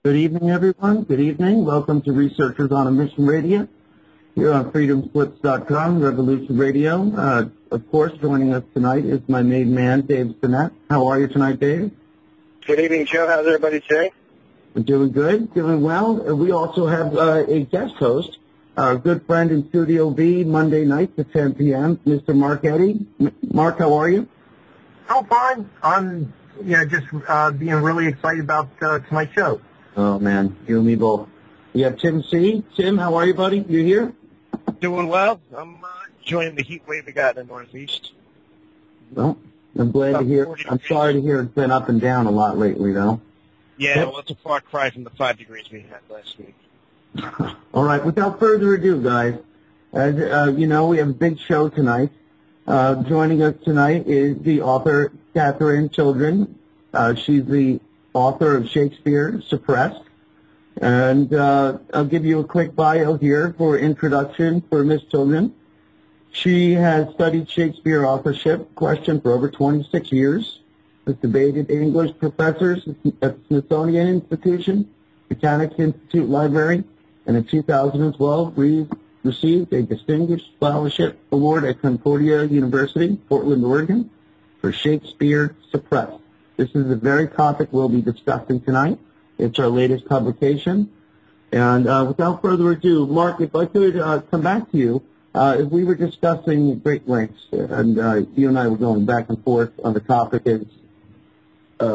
Good evening, everyone. Good evening. Welcome to Researchers on a Mission Radio here on freedomslips.com, Revolution Radio. Of course, joining us tonight is my main man, Dave Sonnets. How are you tonight, Dave? Good evening, Joe. How's everybody today? We're doing good, doing well. We also have a guest host, our good friend in Studio B, Monday nights at 10 p.m., Mr. Mark Eddy. Mark, how are you? Oh, fine. I'm just being really excited about tonight's show. Oh, man, you and me both. We have Tim C. Tim, how are you, buddy? You here? Doing well. I'm enjoying the heat wave we got in the Northeast. Well, I'm glad to hear. I'm sorry to hear it's been up and down a lot lately, though. Yeah, well, it's a far cry from the 5 degrees we had last week. All right, without further ado, guys, as you know, we have a big show tonight. Joining us tonight is the author, Katherine Chiljan. She's the author of Shakespeare, Suppressed. And I'll give you a quick bio here for introduction for Ms. Chiljan. She has studied Shakespeare authorship question for over 26 years. Has debated English professors at the Smithsonian Institution, Mechanics Institute Library, and in 2012 received a Distinguished Scholarship Award at Concordia University, Portland, Oregon, for Shakespeare Suppressed. This is the very topic we'll be discussing tonight. It's our latest publication. And without further ado, Mark, if I could come back to you, as we were discussing at great lengths, and you and I were going back and forth on the topic, as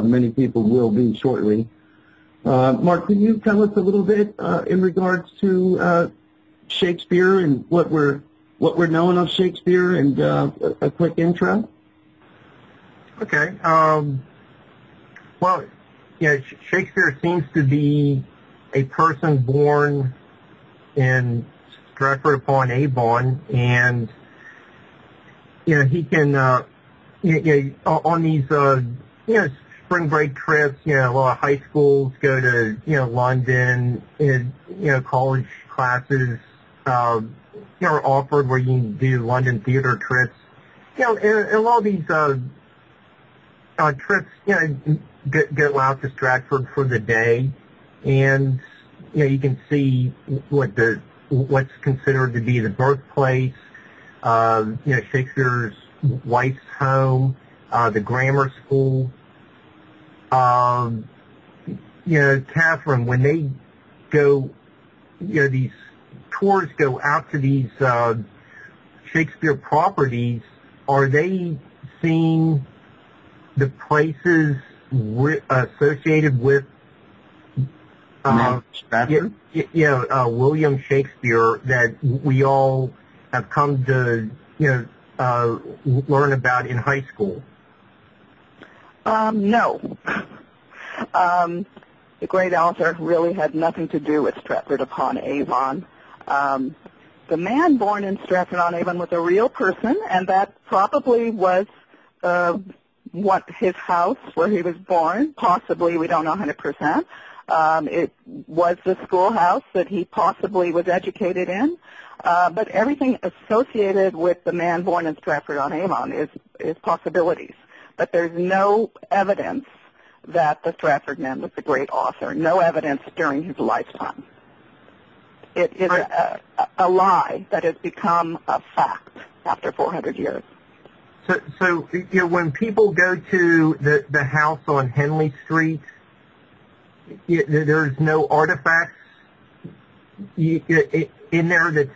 many people will be shortly. Mark, can you tell us a little bit in regards to Shakespeare and what we're knowing of Shakespeare, and a quick intro? Okay. Well, Shakespeare seems to be a person born in Stratford upon Avon, and he can on these spring break trips. A lot of high schools go to London, and college classes are offered where you can do London theater trips. And a lot of these trips, go out to Stratford for the day, and you can see what's considered to be the birthplace, Shakespeare's wife's home, the grammar school. Catherine, when they go, these tours go out to these Shakespeare properties, are they seeing the places associated with William Shakespeare that we all have come to learn about in high school? No. The great author really had nothing to do with Stratford upon Avon. The man born in Stratford on Avon was a real person, and that probably was his house where he was born. Possibly, we don't know 100%. It was the schoolhouse that he possibly was educated in. But everything associated with the man born in Stratford on Avon is possibilities. But there's no evidence that the Stratford man was a great author. No evidence during his lifetime. It is a lie that has become a fact after 400 years. So when people go to the house on Henley Street, there's no artifacts in there that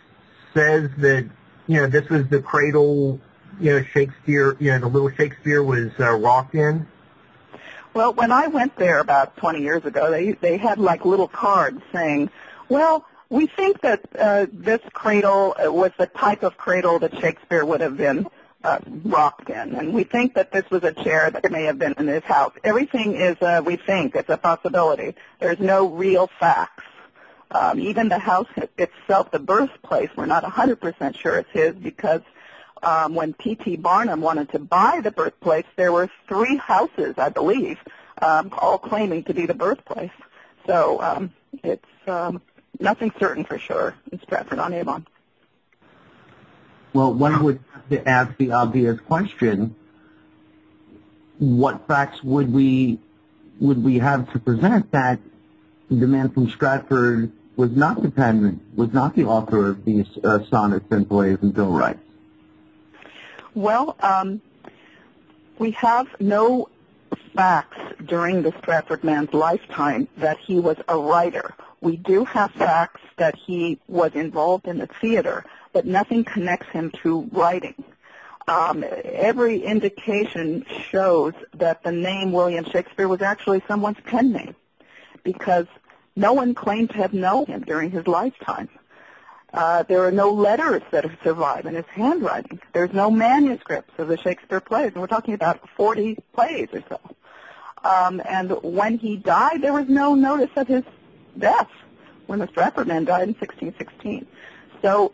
says that this was the cradle Shakespeare, the little Shakespeare was rocked in. Well, when I went there about 20 years ago, they had like little cards saying, well, we think that this cradle was the type of cradle that Shakespeare would have been rocked in, and we think that this was a chair that may have been in his house. Everything is we think. It's a possibility. There's no real facts. Even the house itself, the birthplace, we're not 100% sure it's his, because when P.T. Barnum wanted to buy the birthplace, there were 3 houses, I believe, all claiming to be the birthplace. So it's nothing certain for sure in Stratford-on-Avon. Well, one would have to ask the obvious question: what facts would we have to present that the man from Stratford was not the penman, was not the author of these sonnets and plays and bill rights? Well, we have no facts during the Stratford man's lifetime that he was a writer. We do have facts that he was involved in the theater, but nothing connects him to writing. Every indication shows that the name William Shakespeare was actually someone's pen name, because no one claimed to have known him during his lifetime. There are no letters that have survived in his handwriting. There's no manuscripts of the Shakespeare plays, and we're talking about 40 plays or so. And when he died, there was no notice of his death when the Stratford man died in 1616. So,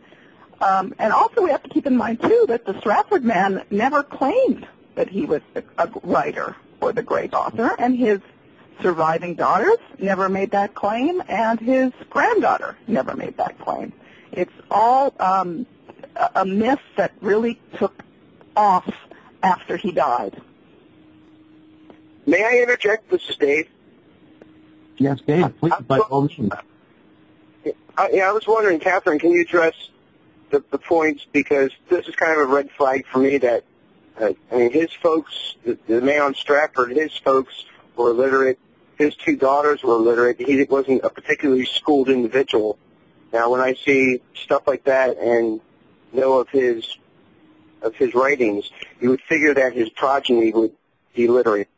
and also we have to keep in mind, too, that the Stratford man never claimed that he was a writer or the great author, and his surviving daughters never made that claim, and his granddaughter never made that claim. It's all a myth that really took off after he died. May I interject? This is Dave. Yes, Dave, please, by all means. I was wondering, Catherine, can you address the points, because this is kind of a red flag for me that, I mean, his folks, the man on Stratford, his folks were illiterate. His two daughters were illiterate. He wasn't a particularly schooled individual. Now, when I see stuff like that and know of his writings, you would figure that his progeny would be literate.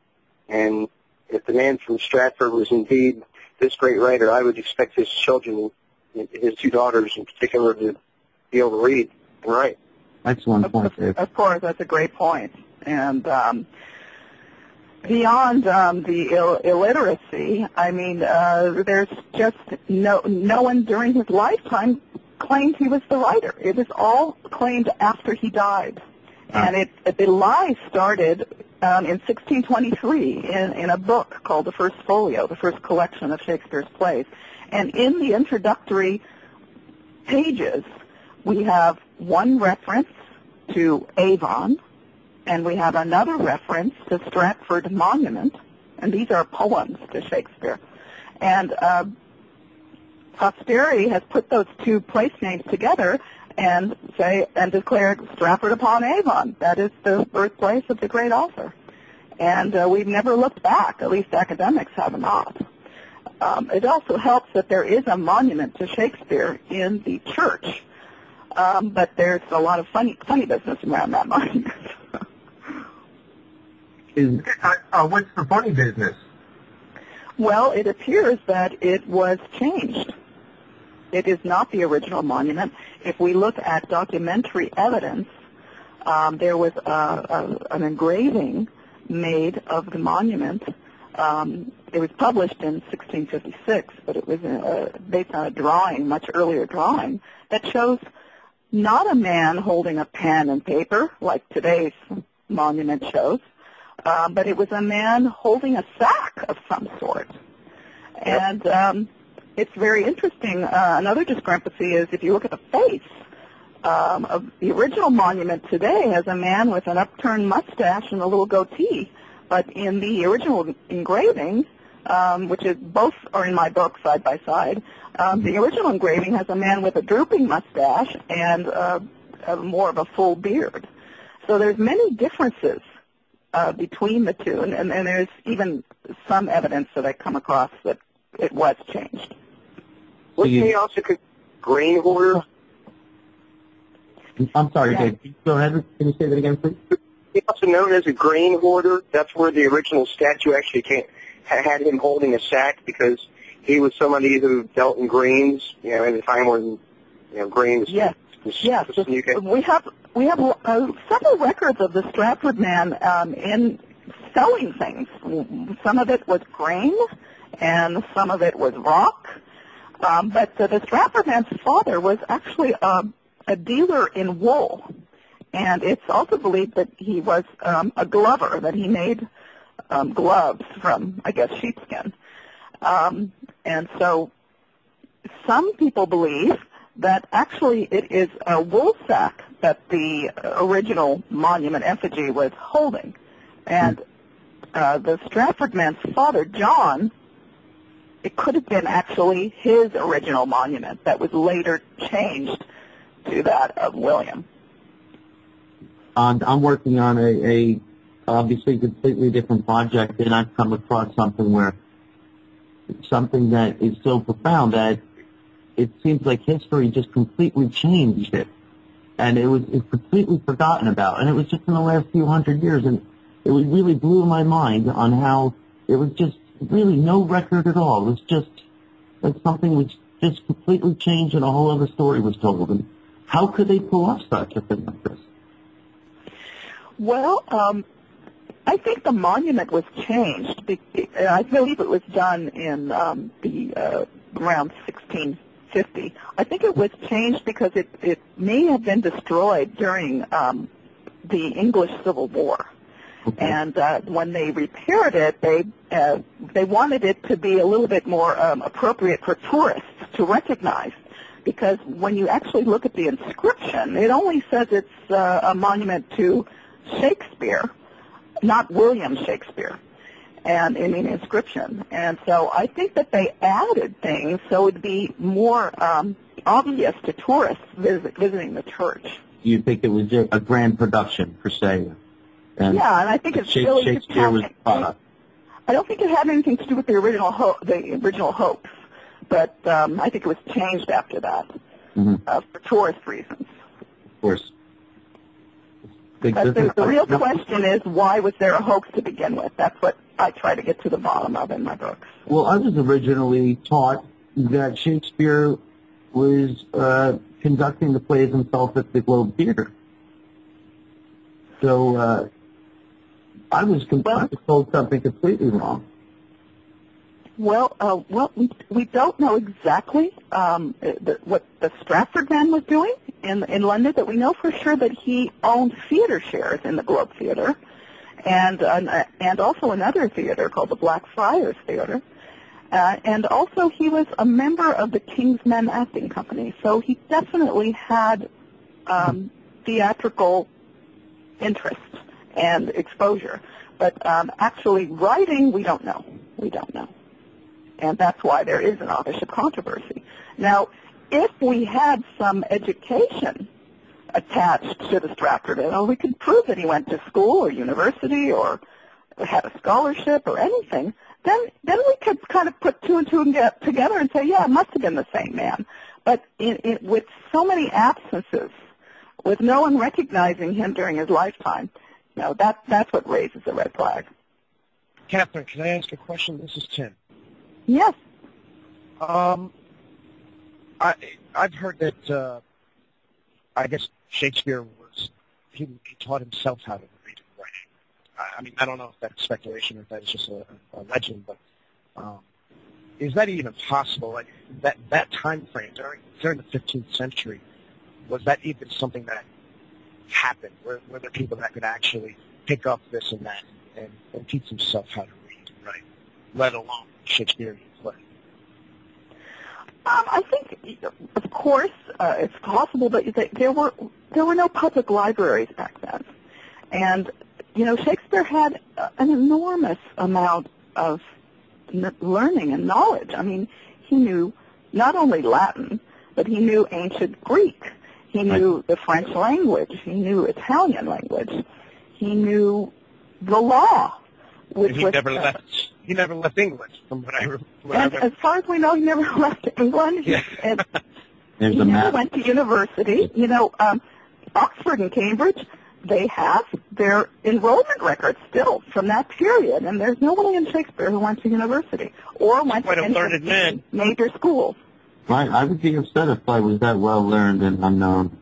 And if the man from Stratford was indeed this great writer, I would expect his children, his two daughters in particular, to be able to read and write. Excellent point, Dave. Of course, that's a great point. And beyond the illiteracy, I mean, there's just no one during his lifetime claimed he was the writer. It was all claimed after he died. And the lie started in 1623 in a book called the First Folio, the first collection of Shakespeare's plays. And in the introductory pages, we have one reference to Avon, and we have another reference to Stratford Monument, and these are poems to Shakespeare. And posterity has put those two place names together and declared Stratford upon Avon. That is the birthplace of the great author. And we've never looked back, at least academics have not. It also helps that there is a monument to Shakespeare in the church, but there's a lot of funny business around that monument. What's the funny business? Well, it appears that it was changed. It is not the original monument. If we look at documentary evidence, there was an engraving made of the monument. It was published in 1656, but it was based on a drawing, much earlier drawing, that shows not a man holding a pen and paper like today's monument shows, but it was a man holding a sack of some sort. And it's very interesting. Another discrepancy is if you look at the face of the original monument today has a man with an upturned mustache and a little goatee, but in the original engraving, which is both are in my book side by side, the original engraving has a man with a drooping mustache and more of a full beard. So there's many differences between the two, and there's even some evidence that I come across that it was changed. Wasn't he also a grain hoarder? I'm sorry, Dave. Go ahead. Can you say that again, please? He's also known as a grain hoarder. That's where the original statue actually had him holding a sack, because he was somebody who dealt in grains, you know, at a time when, you know, grains. Yes. Yes. We have several records of the Stratford man in selling things. Some of it was grain, and some of it was rock. But the Stratford man's father was actually a dealer in wool, and it's also believed that he was a glover, that he made gloves from, I guess, sheepskin. And so some people believe that actually it is a wool sack that the original monument effigy was holding. And the Stratford man's father, John, it could have been actually his original monument that was later changed to that of William. I'm working on a obviously completely different project, and I've come across something that is so profound that it seems like history just completely changed it, and it's completely forgotten about, and it was just in the last few hundred years, and it really blew my mind on how it was just really no record at all. It was just like something was just completely changed, and a whole other story was told. And how could they pull off such a thing like this? Well, I think the monument was changed. I believe it was done in around 1650. I think it was changed because it may have been destroyed during the English Civil War. Okay. And when they repaired it, they wanted it to be a little bit more appropriate for tourists to recognize. Because when you actually look at the inscription, it only says it's a monument to Shakespeare, not William Shakespeare, and in the inscription. And so I think that they added things so it would be more obvious to tourists visiting the church. You think it was a grand production, per se? And yeah, and I think it's really Shakespeare was product. I don't think it had anything to do with the original hoax, but I think it was changed after that for tourist reasons. Of course. But the real question is, why was there a hoax to begin with? That's what I try to get to the bottom of in my books. Well, I was originally taught that Shakespeare was conducting the plays himself at the Globe Theater. So I was told something completely wrong. Well, we don't know exactly what the Stratford man was doing in London, but we know for sure that he owned theater shares in the Globe Theater, and also another theater called the Blackfriars Theater, and also he was a member of the King's Men Acting Company, so he definitely had theatrical interest and exposure. But actually writing, we don't know. We don't know. And that's why there is an authorship controversy. Now, if we had some education attached to the Stratford, we could prove that he went to school or university or had a scholarship or anything, then we could kind of put two and two together and say, yeah, it must have been the same man. But with so many absences, with no one recognizing him during his lifetime, that's what raises a red flag. Katherine, can I ask a question? This is Tim. Yes. I've heard that I guess Shakespeare he taught himself how to read and write. I mean, I don't know if that's speculation or if that's just a legend, but is that even possible? Like that time frame during the 15th century, was that even something that happened? Were there people that could actually pick up this and that and teach themselves how to read and write, let alone Shakespearean play? I think, of course, it's possible, but there were no public libraries back then, and Shakespeare had an enormous amount of learning and knowledge. I mean, he knew not only Latin, but he knew ancient Greek. He knew the French language. He knew Italian language. He knew the law. Which he never left England, from what I remember. As far as we know, he never left England. Yeah. He never went to university. Oxford and Cambridge, they have their enrollment records still from that period, and there's nobody in Shakespeare who went to university or went to any major schools. I would be upset if I was that well learned and unknown.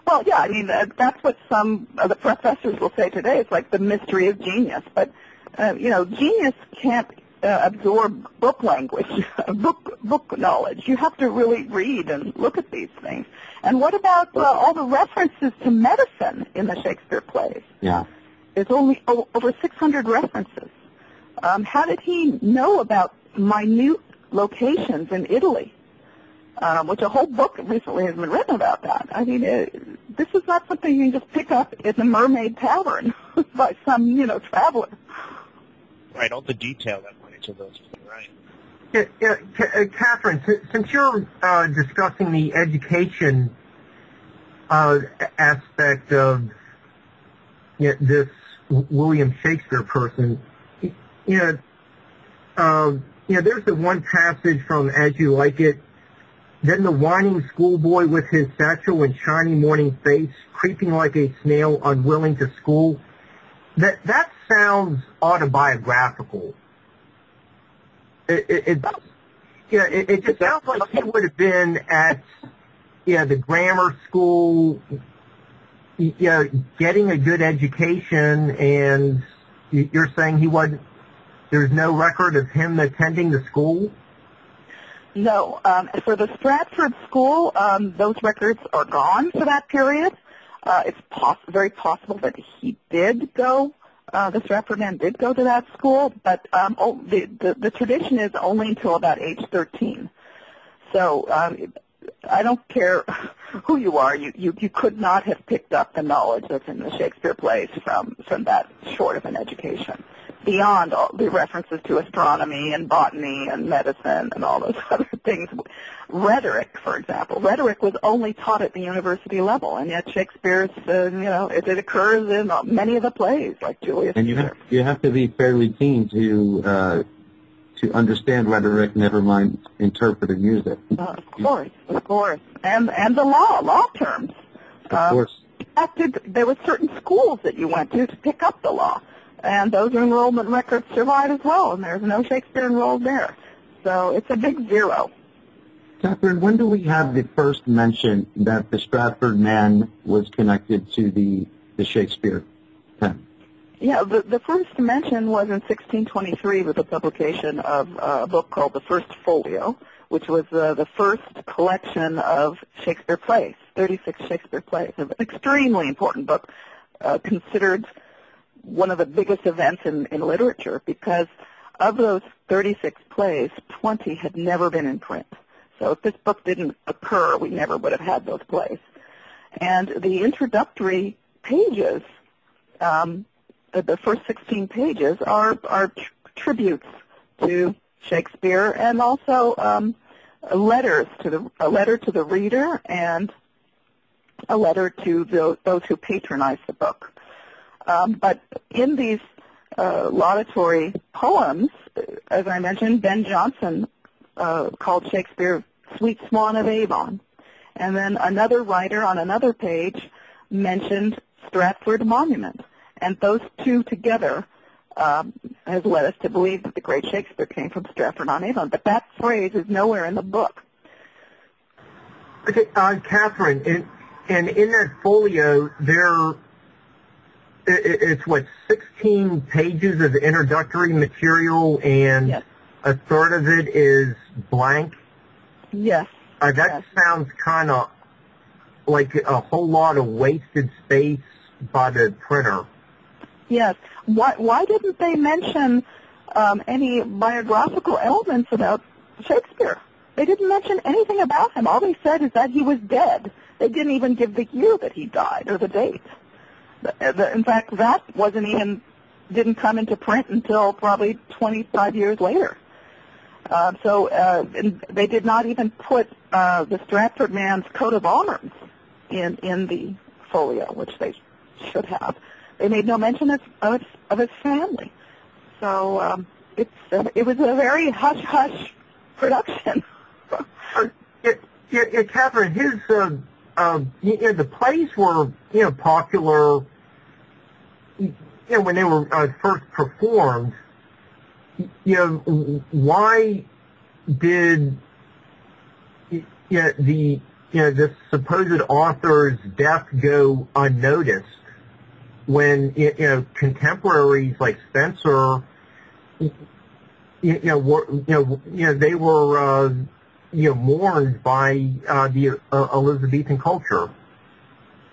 Well, yeah, I mean, that's what some of the professors will say today. It's like the mystery of genius. But, genius can't absorb book language, book knowledge. You have to really read and look at these things. And what about all the references to medicine in the Shakespeare plays? Yeah. There's only over 600 references. How did he know about minute locations in Italy? Which a whole book recently has been written about that. I mean, this is not something you can just pick up in the Mermaid Tavern by some, traveler. Right, all the detail that went into those, right. Catherine, since you're discussing the education aspect of this William Shakespeare person, there's the one passage from As You Like It. Then the whining schoolboy with his satchel and shiny morning face, creeping like a snail, unwilling to school. That sounds autobiographical. It just sounds like he would have been at the grammar school, getting a good education, and you're saying there's no record of him attending the school? No. For the Stratford school, those records are gone for that period. It's very possible that he did go, the Stratford man did go to that school, but the tradition is only until about age 13. So I don't care who you are, you could not have picked up the knowledge that's in the Shakespeare plays from that short of an education, beyond all the references to astronomy and botany and medicine and all those other things. Rhetoric, for example. Rhetoric was only taught at the university level, and yet Shakespeare's, it occurs in many of the plays, like Julius Caesar. And you have to be fairly keen to understand rhetoric, never mind interpret and use it. Of course. And the law terms. Of course. There were certain schools that you went to pick up the law. And those enrollment records survive as well, and there's no Shakespeare enrolled there. So it's a big zero. Katherine, when do we have the first mention that the Stratford man was connected to the Shakespeare pen? Yeah, the first mention was in 1623 with the publication of a book called The First Folio, which was the first collection of Shakespeare plays, 36 Shakespeare plays. An extremely important book, considered one of the biggest events in literature, because of those 36 plays, 20 had never been in print. So if this book didn't occur, we never would have had those plays. And the introductory pages, the first 16 pages, are tributes to Shakespeare, and also a letter to the reader and a letter to those who patronize the book. But in these laudatory poems, as I mentioned, Ben Jonson called Shakespeare Sweet Swan of Avon. And then another writer on another page mentioned Stratford Monument. And those two together has led us to believe that the great Shakespeare came from Stratford-on-Avon. But that phrase is nowhere in the book. Okay, Catherine, and in that folio, it's 16 pages of introductory material, and yes. A third of it is blank? Yes. That sounds kind of like a whole lot of wasted space by the printer. Yes. Why didn't they mention any biographical elements about Shakespeare? They didn't mention anything about him. All they said is that he was dead. They didn't even give the year that he died or the date. In fact, that didn't come into print until probably 25 years later. So they did not even put the Stratford man's coat of arms in the folio, which they should have. They made no mention of his family. So it was a very hush-hush production. Yeah, Catherine, the plays were, popular, when they were first performed. Why did this supposed author's death go unnoticed when contemporaries like Spenser, they were mourned by the Elizabethan culture?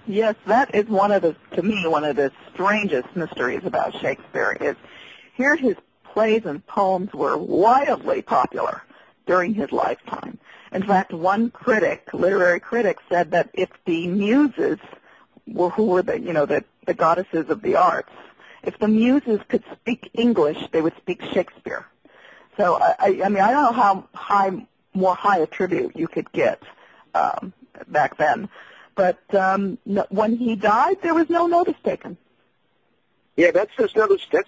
Yes, that is to me one of the strangest mysteries about Shakespeare. Is here his plays and poems were wildly popular during his lifetime. In fact, one literary critic, said that if the muses, who were the goddesses of the arts, if the muses could speak English, they would speak Shakespeare. So I mean, I don't know how more high a tribute you could get back then, but when he died, there was no notice taken. Yeah, that's a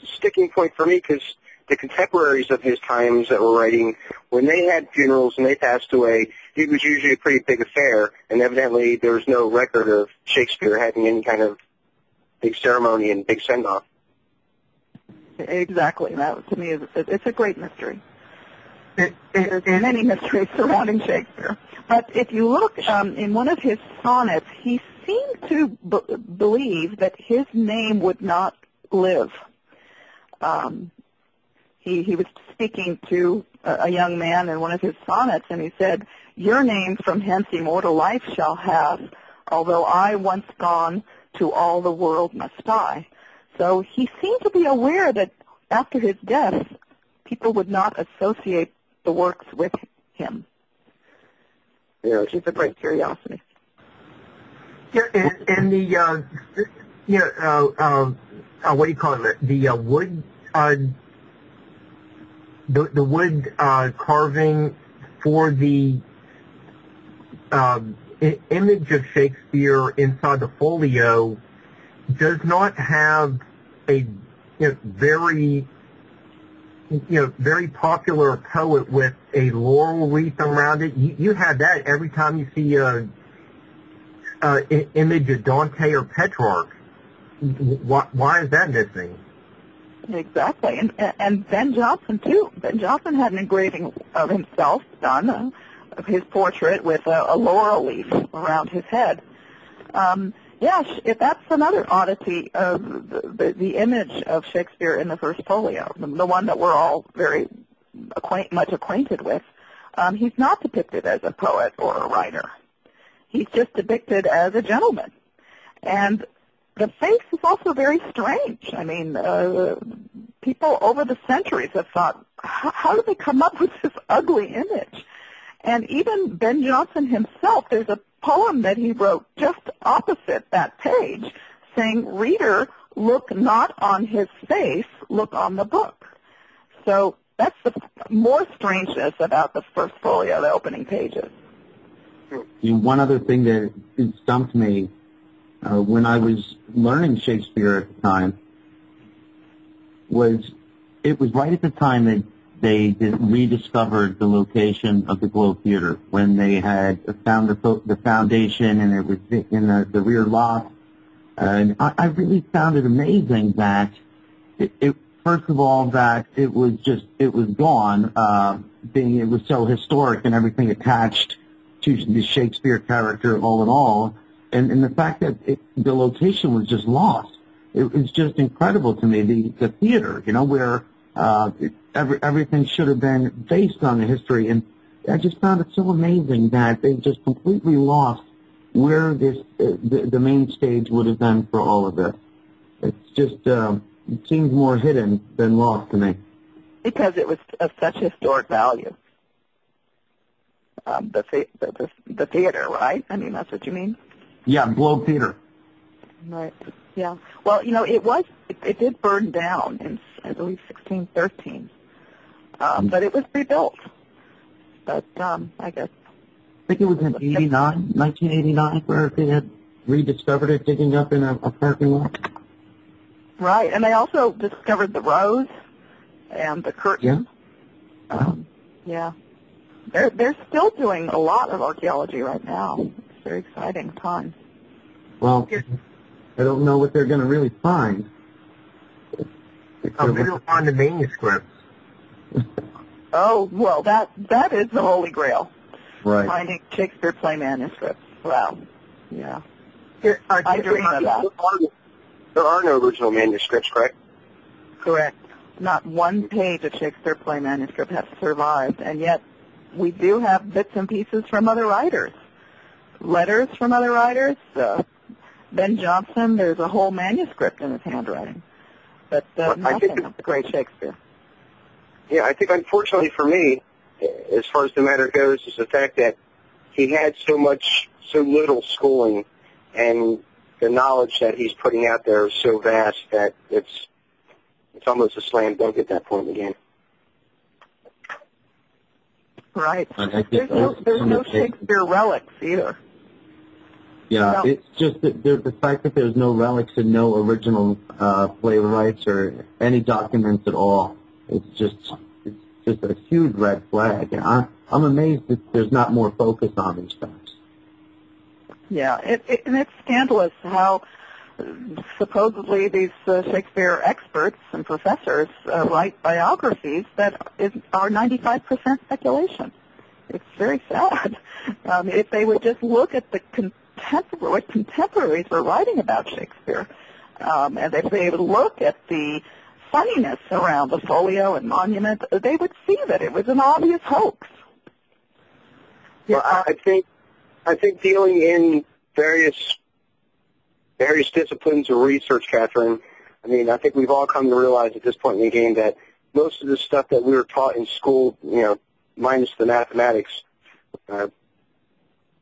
sticking point for me, because the contemporaries of his times that were writing, when they had funerals and they passed away, it was usually a pretty big affair, and evidently there was no record of Shakespeare having any kind of big ceremony and big send-off. Exactly. That, to me, it's a great mystery. There's many mysteries surrounding Shakespeare. But if you look in one of his sonnets, he seemed to believe that his name would not live. He was speaking to a young man in one of his sonnets, and he said, "Your name from hence immortal life shall have, although I once gone to all the world must die." So he seemed to be aware that after his death, people would not associate the works with him, which is a great curiosity. Yeah, and the what do you call it? The wood, the wood carving for the image of Shakespeare inside the folio does not have a very popular poet with a laurel wreath around it. You have that every time you see a image of Dante or Petrarch. Why is that missing? Exactly, and Ben Jonson too. Ben Jonson had an engraving of himself done, of his portrait with a laurel leaf around his head. That's another oddity of the image of Shakespeare in the first folio, the one that we're all very much acquainted with. He's not depicted as a poet or a writer. He's just depicted as a gentleman. And the face is also very strange. I mean, people over the centuries have thought, how did they come up with this ugly image? And even Ben Jonson himself, there's a poem that he wrote just opposite that page saying, "Reader, look not on his face, look on the book." So that's the more strangeness about the first folio, the opening pages. One other thing that stumped me when I was learning Shakespeare at the time was it was right at the time that they rediscovered the location of the Globe Theater, when they had found the foundation and it was in the rear loft. And I really found it amazing that first of all, that it was gone, it was so historic and everything attached to the Shakespeare character all in all, and the fact that the location was just lost. It was just incredible to me, the theater, where everything should have been based on the history, and I just found it so amazing that they just completely lost where the main stage would have been for all of this. It's just it seems more hidden than lost to me. Because it was of such historic value. The theater, right? I mean, that's what you mean? Yeah, Globe Theater. Right. Yeah. Well, it did burn down in, I believe, 1613. But it was rebuilt. But I guess. I think it was in 1989, where they had rediscovered it, digging up in a parking lot. Right, and they also discovered the rose and the curtain. Yeah. They're still doing a lot of archaeology right now. It's a very exciting time. Well, I don't know what they're going to really find. They don't find the manuscripts. Oh, well, that is the holy grail. Right. Finding Shakespeare play manuscripts. Wow. Yeah. I dream of that. There are no original manuscripts, correct? Correct. Not one page of Shakespeare play manuscript has survived, and yet we do have bits and pieces from other writers. Letters from other writers. Ben Jonson, there's a whole manuscript in his handwriting. But nothing of the great Shakespeare. Yeah, I think unfortunately for me, as far as the matter goes, is the fact that he had so little schooling, and the knowledge that he's putting out there is so vast that it's almost a slam dunk at that point again. Right. And I There's think no Shakespeare relics either. Yeah, No. it's just that the fact that there's no relics and no original playwrights or any documents at all. It's just a huge red flag. And I'm amazed that there's not more focus on these facts. Yeah, and it's scandalous how supposedly these Shakespeare experts and professors write biographies that are 95% speculation. It's very sad. If they would just look at what contemporaries were writing about Shakespeare, and if they would look at the funniness around the folio and monument, they would see that it was an obvious hoax. Well, I think dealing in various disciplines of research, Catherine, I mean, I think we've all come to realize at this point in the game that most of the stuff that we were taught in school, minus the mathematics,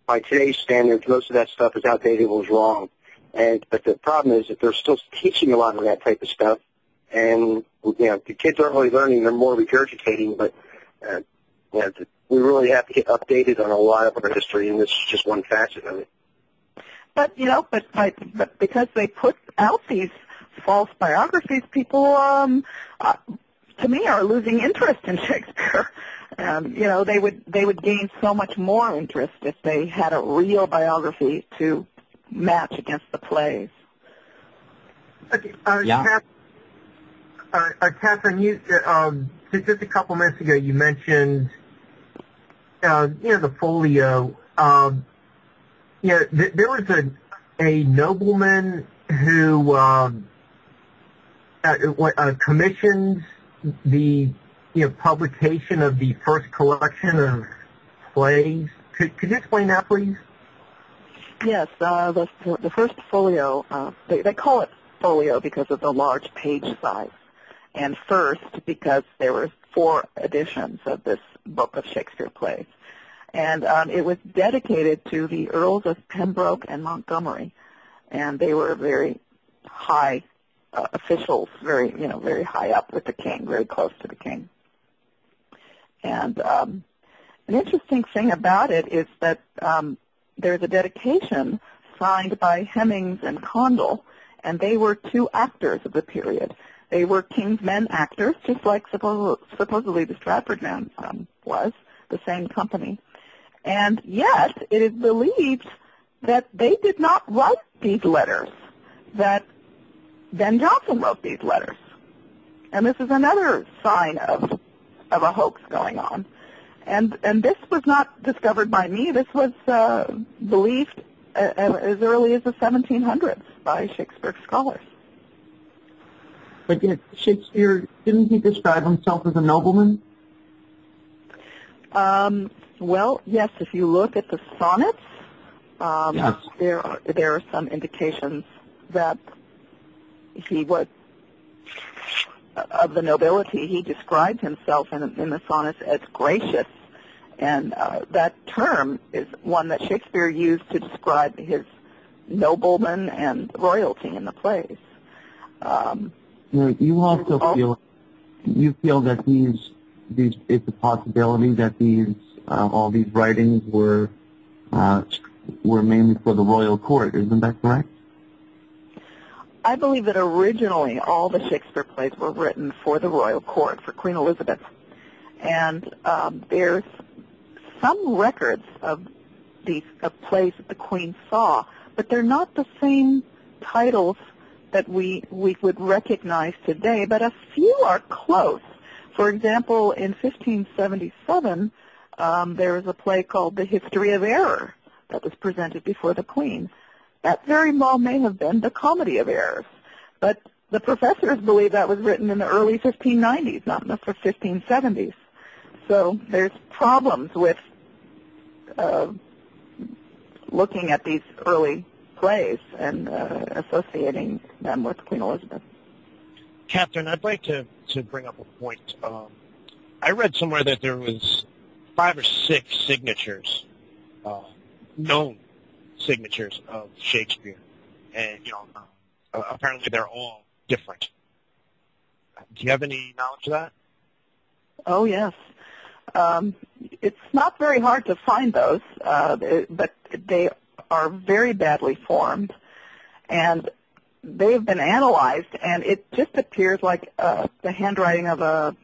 by today's standards, most of that stuff is outdated and was wrong. But the problem is that they're still teaching a lot of that type of stuff, and the kids aren't really learning; they're more regurgitating. But we really have to get updated on a lot of our history, and this is just one facet of it. But but because they put out these false biographies, people, to me, are losing interest in Shakespeare. They would gain so much more interest if they had a real biography to match against the plays. Okay, Yeah. Catherine, you just a couple minutes ago you mentioned the folio. There was a nobleman who commissioned the publication of the first collection of plays. Could you explain that, please? Yes, the first folio, they call it folio because of the large page size, and first because there were 4 editions of this book of Shakespeare plays. And it was dedicated to the Earls of Pembroke and Montgomery, and they were very high officials, very high up with the king, very close to the king. And an interesting thing about it is that there's a dedication signed by Hemmings and Condell, and they were 2 actors of the period. They were King's Men actors, just like supposedly the Stratford man was, the same company. And yet, it is believed that they did not write these letters, that Ben Jonson wrote these letters. And this is another sign of a hoax going on. And this was not discovered by me. This was believed as early as the 1700s by Shakespeare scholars. But yet, Shakespeare, didn't he describe himself as a nobleman? Well, yes, if you look at the Sonnets, Yes. there are some indications that he was of the nobility. He described himself in the Sonnets as gracious, and that term is one that Shakespeare used to describe his noblemen and royalty in the plays. You also feel that it's a possibility that all these writings were mainly for the royal court. Isn't that correct? I believe that originally all the Shakespeare plays were written for the royal court, for Queen Elizabeth. And there's some records of plays that the Queen saw, but they're not the same titles that we would recognize today, but a few are close. For example, in 1577, there was a play called The History of Error that was presented before the Queen. That very well may have been The Comedy of Errors, but the professors believe that was written in the early 1590s, not in the 1570s. So there's problems with looking at these early plays and associating them with Queen Elizabeth. Catherine, I'd like to bring up a point. I read somewhere that there was 5 or 6 signatures, known signatures of Shakespeare, and apparently they're all different. Do you have any knowledge of that? Oh yes, It's not very hard to find those, but they are very badly formed, and they've been analyzed, and it just appears like the handwriting of a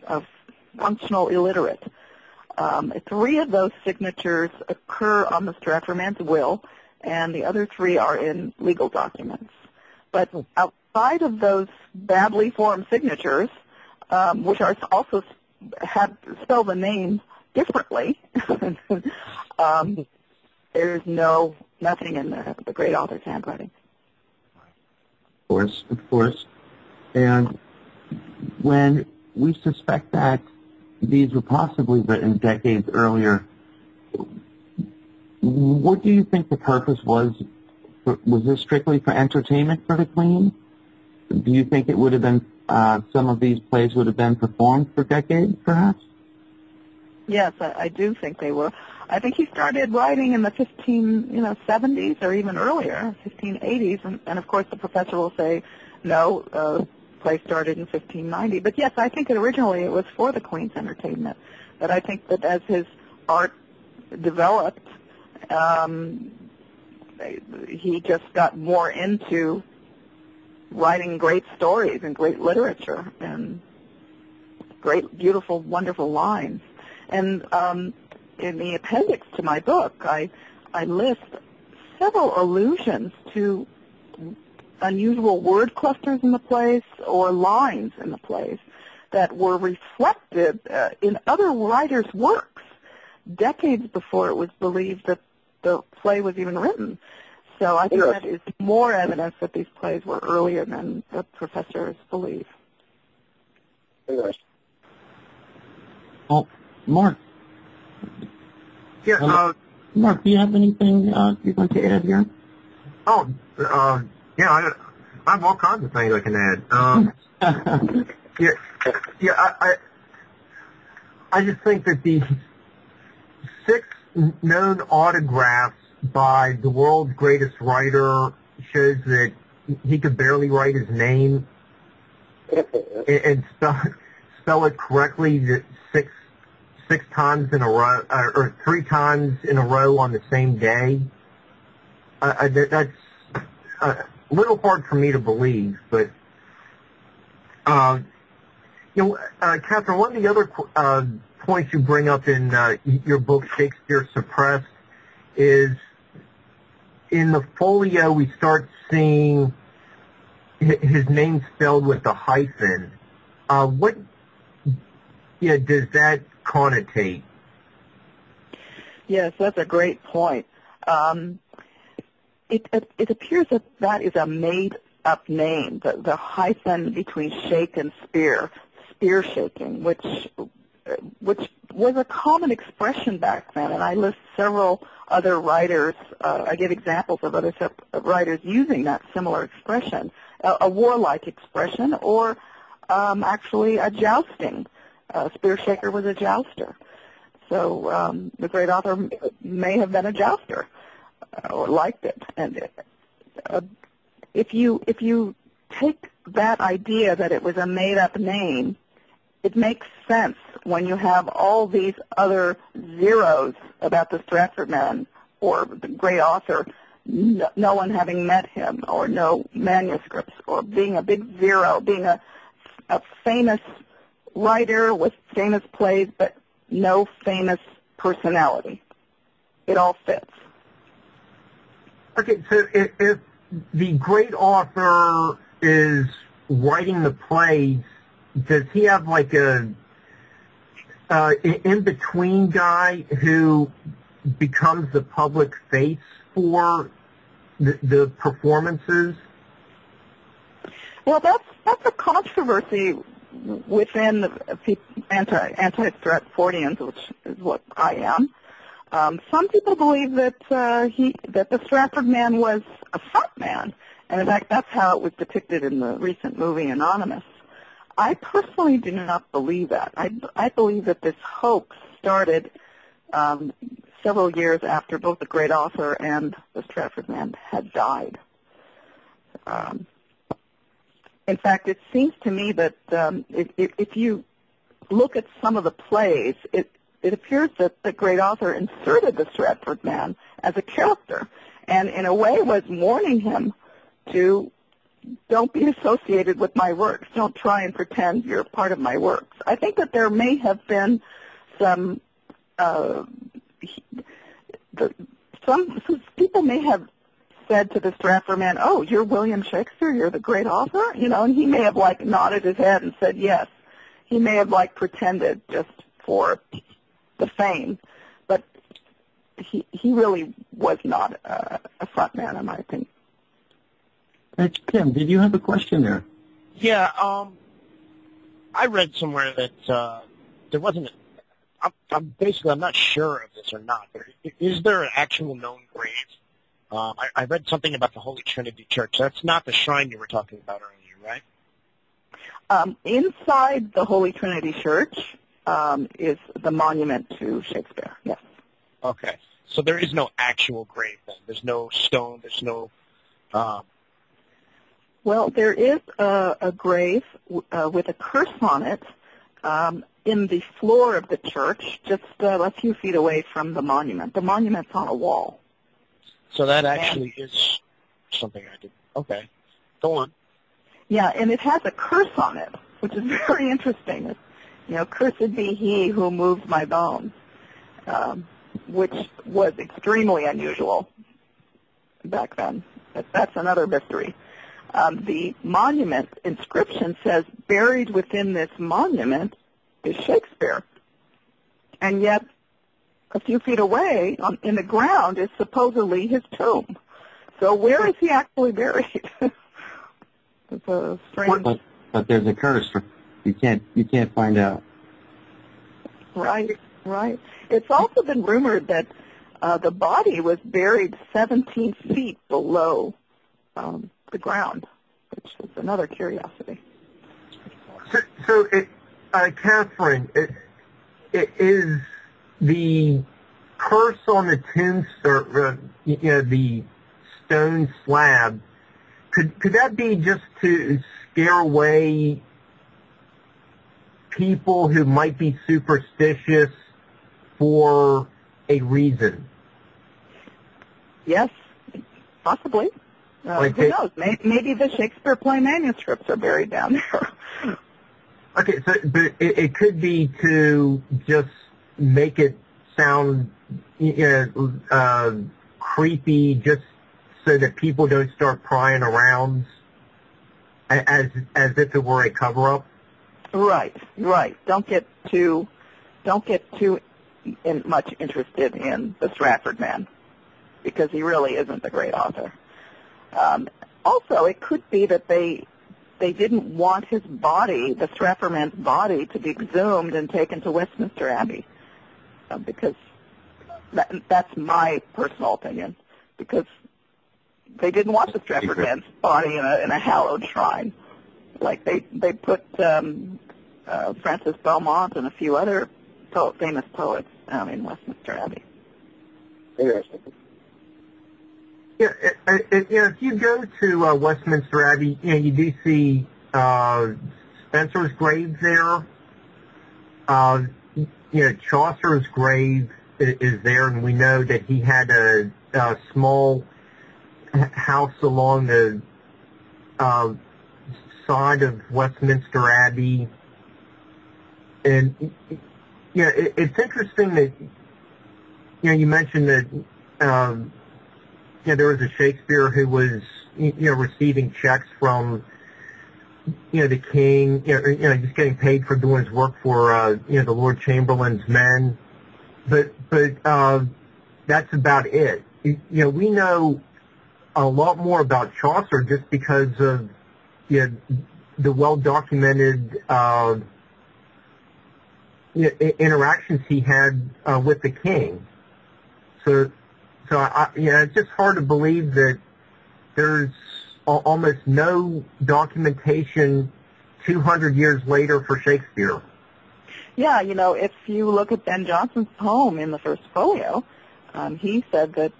functional illiterate. 3 of those signatures occur on the Stratford man's will, and the other 3 are in legal documents. But outside of those badly formed signatures, which are also spell the name differently, there's nothing in the great author's handwriting. Of course. And when we suspect that these were possibly written decades earlier, what do you think the purpose was? Was this strictly for entertainment for the Queen? Do you think it would have been, some of these plays would have been performed for decades, perhaps? Yes, I do think they were. I think he started writing in the 1570s or even earlier, 1580s, and of course the professor will say, no, play started in 1590. But yes, I think originally it was for the Queen's entertainment. But I think that as his art developed, he just got more into writing great stories and great literature and great, beautiful, wonderful lines. And in the appendix to my book, I list several allusions to unusual word clusters in the plays or lines in the plays that were reflected in other writers' works decades before it was believed that the play was even written. So I think that is more evidence that these plays were earlier than the professors believe. Well, Mark. Yeah. Mark, do you have anything you'd like to add here? Yeah, I have all kinds of things I can add. I just think that the 6 known autographs by the world's greatest writer shows that he could barely write his name and spell it correctly six times in a row, or 3 times in a row on the same day. That's a little hard for me to believe, but Katherine, one of the other points you bring up in your book, Shakespeare Suppressed, is in the folio we start seeing his name spelled with a hyphen. What does that connotate? Yes, that's a great point. It appears that is a made-up name, the hyphen between shake and spear shaking, which was a common expression back then, and I list several other writers. I give examples of other writers using that similar expression, a warlike expression, or actually a jousting. Spear shaker was a jouster. So the great author may have been a jouster or liked it. And if you take that idea that it was a made-up name, it makes sense when you have all these other zeros about the Stratford man or the great author, no one having met him, or no manuscripts, or being a big zero, being a famous writer with famous plays, but no famous personality. It all fits. Okay, so if the great author is writing the plays, does he have like a in-between guy who becomes the public face for the performances? Well, that's a controversy within the anti-Stratfordians, which is what I am. Some people believe that the Stratford man was a front man, and in fact, that's how it was depicted in the recent movie Anonymous. I personally do not believe that. I believe that this hoax started several years after both the great author and the Stratford man had died. In fact, it seems to me that if you look at some of the plays, it appears that the great author inserted the Stratford man as a character, and in a way was warning him to don't be associated with my works. Don't try and pretend you're part of my works. I think that there may have been some people may have said to the Stratford man, "Oh, you're William Shakespeare. You're the great author," and he may have like nodded his head and said yes. He may have like pretended just for the fame, but he really was not a front man, in my opinion. Tim, did you have a question there? Yeah, I read somewhere that there wasn't. I'm not sure of this or not. Is there an actual known grave? I read something about the Holy Trinity Church. That's not the shrine you were talking about earlier, right? Inside the Holy Trinity Church is the monument to Shakespeare, yes. Okay. So there is no actual grave then? There's no stone, there's no... Well, there is a grave with a curse on it in the floor of the church, just a few feet away from the monument. The monument's on a wall. So that actually is something I did. Okay. Go on. Yeah, and it has a curse on it, which is very interesting. Cursed be he who moves my bones, which was extremely unusual back then. But that's another mystery. The monument inscription says, buried within this monument is Shakespeare. And yet, a few feet away in the ground is supposedly his tomb. So where is he actually buried? It's a strange... But there's a curse. You can't find out. Right. It's also been rumored that the body was buried 17 feet below the ground, which is another curiosity. So Catherine, it is the curse on the tombstone, the stone slab. Could that be just to scare away people who might be superstitious for a reason? Yes, possibly. Who knows? Maybe the Shakespeare play manuscripts are buried down there. Okay, but it could be to just make it sound creepy, just so that people don't start prying around as if it were a cover-up. Right. Don't get too much interested in the Stratford man, because he really isn't a great author. Also, it could be that they didn't want his body, the Stratford man's body, to be exhumed and taken to Westminster Abbey, because that's my personal opinion, because they didn't want the Stratford man's body in a hallowed shrine. Like they put Francis Beaumont and a few other famous poets in Westminster Abbey. Interesting. Yeah, if you go to Westminster Abbey, you do see Spenser's grave there. Chaucer's grave is there, and we know that he had a small house along the side of Westminster Abbey. And it's interesting that you mentioned that there was a Shakespeare who was receiving checks from the king, just getting paid for doing his work for the Lord Chamberlain's men, but that's about it. We know a lot more about Chaucer just because of the well-documented interactions he had with the king. So it's just hard to believe that there's almost no documentation 200 years later for Shakespeare. Yeah, if you look at Ben Jonson's poem in the first folio, he said that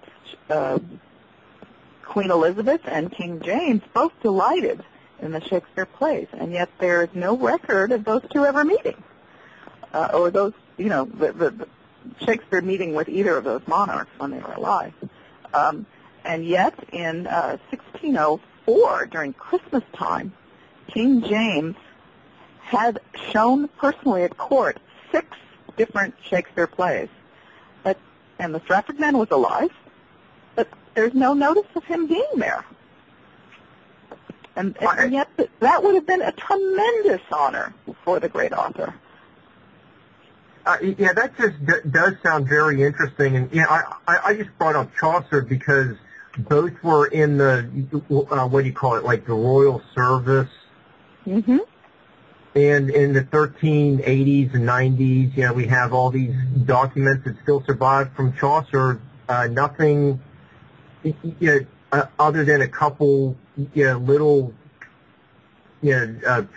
Queen Elizabeth and King James both delighted in the Shakespeare plays, and yet there is no record of those two ever meeting, or those the Shakespeare meeting with either of those monarchs when they were alive. And yet, in 1604, during Christmas time, King James had shown personally at court 6 different Shakespeare plays. And the Stratford man was alive, but there's no notice of him being there. And yet that would have been a tremendous honor for the great author. Yeah, that just does sound very interesting. And I just brought up Chaucer because both were in the, what do you call it, like the royal service. Mm-hmm. And in the 1380s and 90s, we have all these documents that still survive from Chaucer. Nothing, other than a couple, little,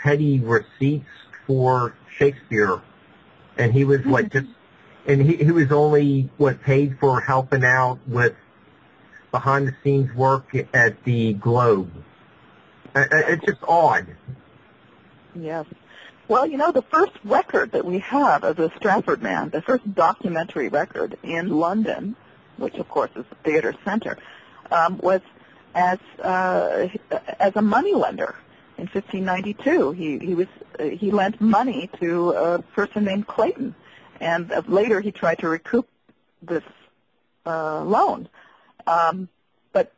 petty receipts for Shakespeare. And he was he was only paid for helping out with behind the scenes work at the Globe. It's just odd. Yes. Well, the first record that we have of the Stratford man, the first documentary record in London, which of course is the theater center, was as a moneylender. In 1592, he lent money to a person named Clayton, and later he tried to recoup this loan. But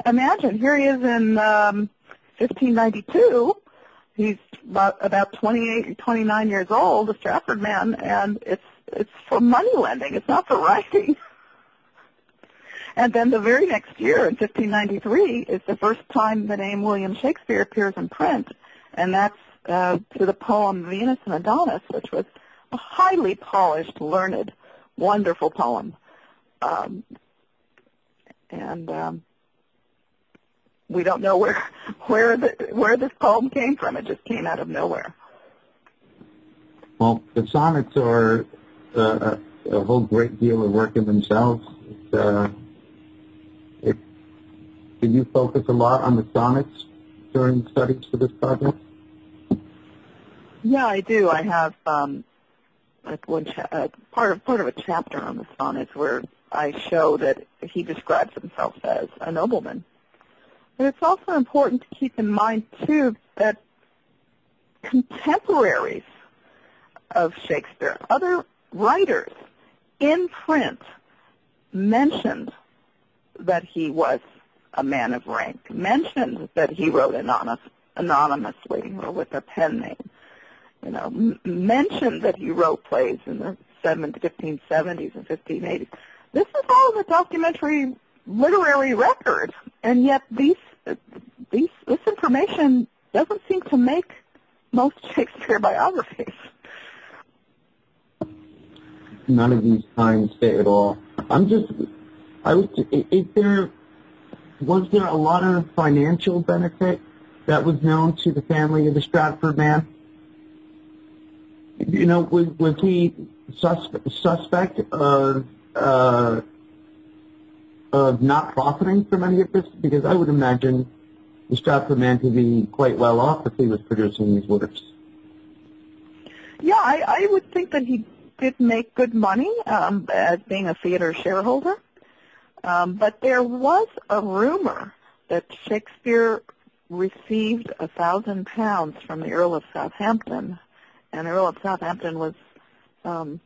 imagine, here he is in 1592. He's about 28, 29 years old, a Stratford man, and it's for money lending. It's not for writing. And then the very next year, in 1593, is the first time the name William Shakespeare appears in print, and that's to the poem Venus and Adonis, which was a highly polished, learned, wonderful poem. We don't know where this poem came from. It just came out of nowhere. Well, the sonnets are a whole great deal of work in themselves. Did you focus a lot on the sonnets during studies for this project? Yeah, I do. I have part of a chapter on the sonnets where I show that he describes himself as a nobleman. But it's also important to keep in mind, too, that contemporaries of Shakespeare, other writers in print, mentioned that he was a man of rank, mentioned that he wrote anonymously or with a pen name, mentioned that he wrote plays in the 1570s and 1580s. This is all the documentary literary record, and yet this information doesn't seem to make most Shakespeare biographies. None of these times say it all. Was there a lot of financial benefit that was known to the family of the Stratford man? Was he suspect of not profiting from any of this? Because I would imagine the Stratford man to be quite well off if he was producing these works. Yeah, I would think that he did make good money as being a theater shareholder. But there was a rumor that Shakespeare received £1,000 from the Earl of Southampton, and the Earl of Southampton was the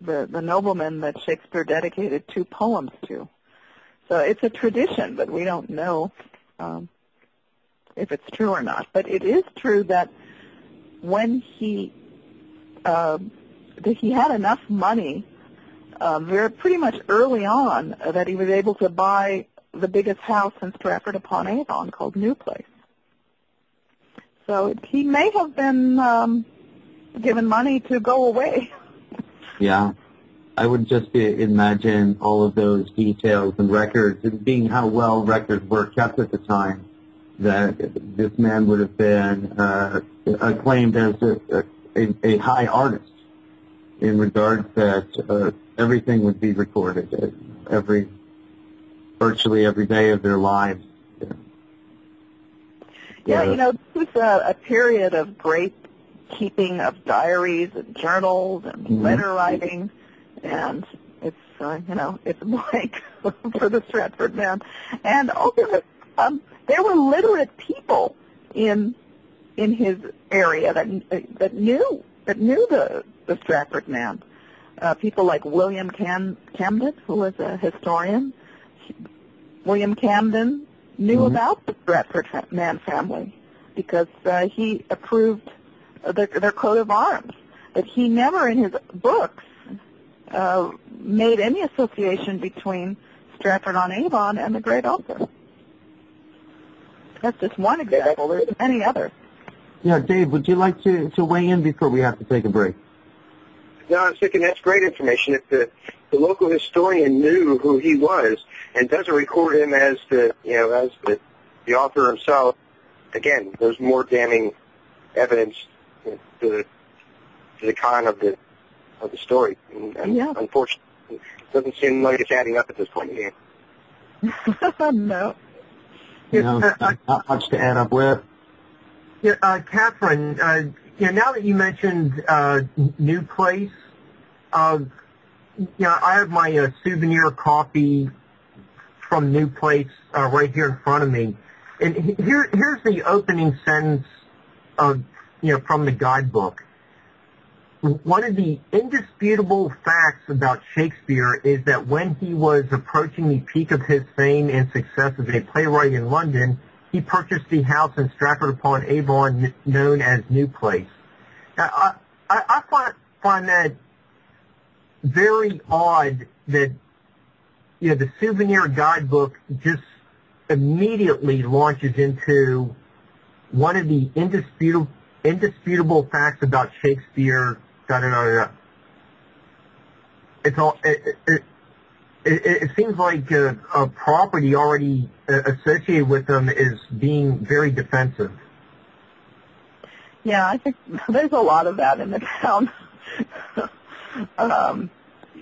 nobleman that Shakespeare dedicated 2 poems to. So it's a tradition, but we don't know if it's true or not. But it is true that when he had enough money pretty much early on that he was able to buy the biggest house in Stratford upon Avon called New Place. So he may have been given money to go away. Yeah. I would just imagine all of those details and records, and being how well records were kept at the time, that this man would have been acclaimed as a high artist, in regards that everything would be recorded virtually every day of their lives. Yeah, this was a period of great keeping of diaries and journals and letter writing, and it's it's blank for the Stratford man. And also, there were literate people in his area that knew the Stratford man. People like William Camden, who was a historian. William Camden knew about the Stratford man family because he approved their coat of arms. But he never, in his books, made any association between Stratford-on-Avon and the great author. That's just one example. There's many others. Yeah, Dave, would you like to weigh in before we have to take a break? No, I was thinking that's great information. If the local historian knew who he was and doesn't record him as the author himself, again, there's more damning evidence to the con of the story. And unfortunately, it doesn't seem like it's adding up at this point in the game. No. Not much to add up with. Yeah, Katherine, now that you mentioned New Place, I have my souvenir coffee from New Place right here in front of me, and here's the opening sentence of from the guidebook. One of the indisputable facts about Shakespeare is that when he was approaching the peak of his fame and success as a playwright in London, he purchased the house in Stratford-upon-Avon known as New Place. Now, I find that very odd that the souvenir guidebook just immediately launches into one of the indisputable facts about Shakespeare. It's all. It seems like a property already associated with them is being very defensive. Yeah, I think there's a lot of that in the town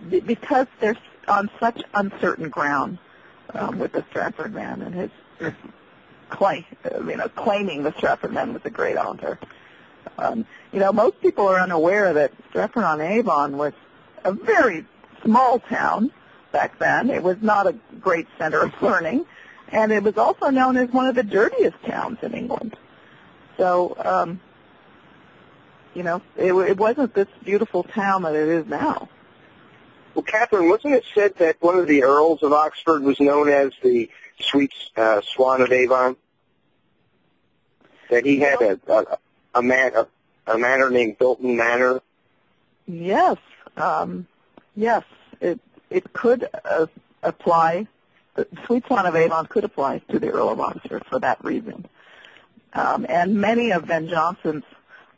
because they're on such uncertain ground with the Stratford man and his claiming the Stratford man was a great author. Most people are unaware that Stratford-on-Avon was a very small town back then. It was not a great center of learning, and it was also known as one of the dirtiest towns in England. So, it wasn't this beautiful town that it is now. Well, Katherine, wasn't it said that one of the Earls of Oxford was known as the Sweet Swan of Avon? That he had a manor named Bilton Manor? Yes. Yes. It could apply. The Sweet Swan of Avon could apply to the Earl of Oxford for that reason. And many of Ben Jonson's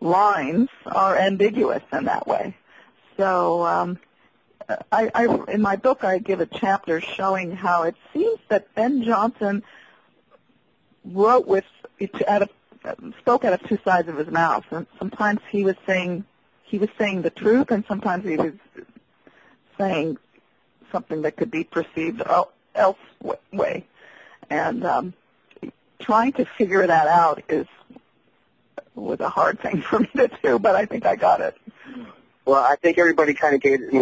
lines are ambiguous in that way. So in my book, I give a chapter showing how it seems that Ben Jonson spoke out of two sides of his mouth. And sometimes he was saying the truth, and sometimes he was saying something that could be perceived elsewhere. And trying to figure that out was a hard thing for me to do, but I think I got it. Well, I think everybody kind of gave it.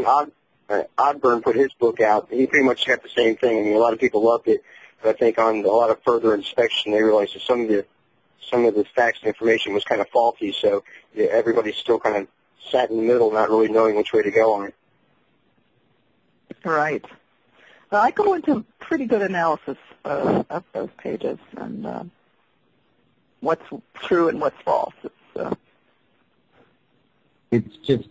Ogburn put his book out. He pretty much got the same thing. I mean, a lot of people loved it, but I think on a lot of further inspection, they realized that some of the facts and information was kind of faulty. So everybody still kind of sat in the middle, not really knowing which way to go on it. Right. Well, I go into pretty good analysis of those pages and what's true and what's false. It's going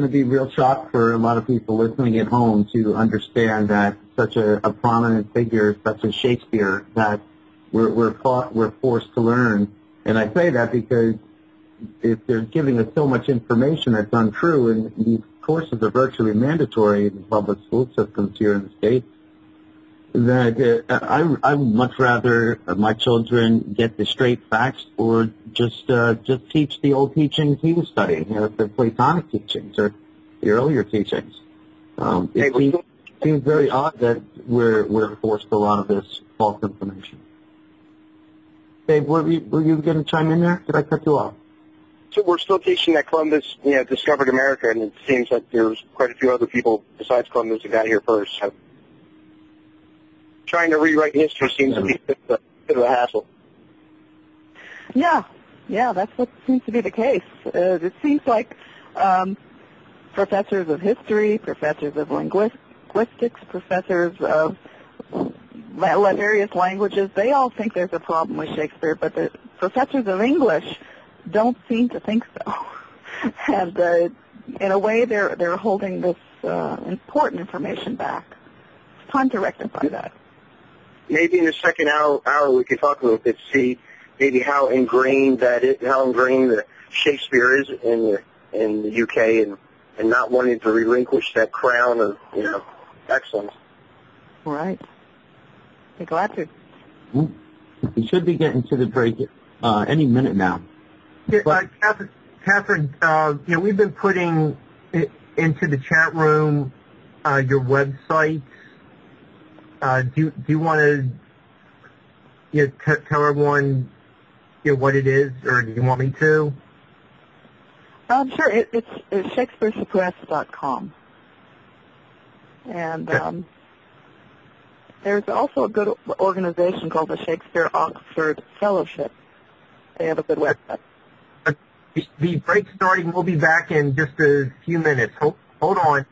to be a real shock for a lot of people listening at home to understand that such a prominent figure such as Shakespeare that we're forced to learn. And I say that because if they're giving us so much information that's untrue, and these courses are virtually mandatory in the public school systems here in the States, that I would much rather my children get the straight facts or just teach the old teachings he was studying, the Platonic teachings or the earlier teachings. It seems very odd that we're forced a lot of this false information. Dave, were you going to chime in there? Did I cut you off? So we're still teaching that Columbus, discovered America, and it seems like there's quite a few other people besides Columbus that got here first. So trying to rewrite history seems to be a bit of a hassle. Yeah, that's what seems to be the case. It seems like professors of history, professors of linguistics, professors of various languages, they all think there's a problem with Shakespeare, but the professors of English don't seem to think so. And in a way, they're holding this important information back. It's time to rectify that. Maybe in the second hour we could talk a little bit, see maybe how ingrained the Shakespeare is in the UK, and not wanting to relinquish that crown of excellence. Right. Be glad to. We should be getting to the break any minute now. Yeah, Katherine, we've been putting into the chat room your website. Do you want to tell everyone what it is, or do you want me to? Sure. It's shakespearesuppressed.com. And there's also a good organization called the Shakespeare Oxford Fellowship. They have a good website. The break's starting. We'll be back in just a few minutes. Hold on.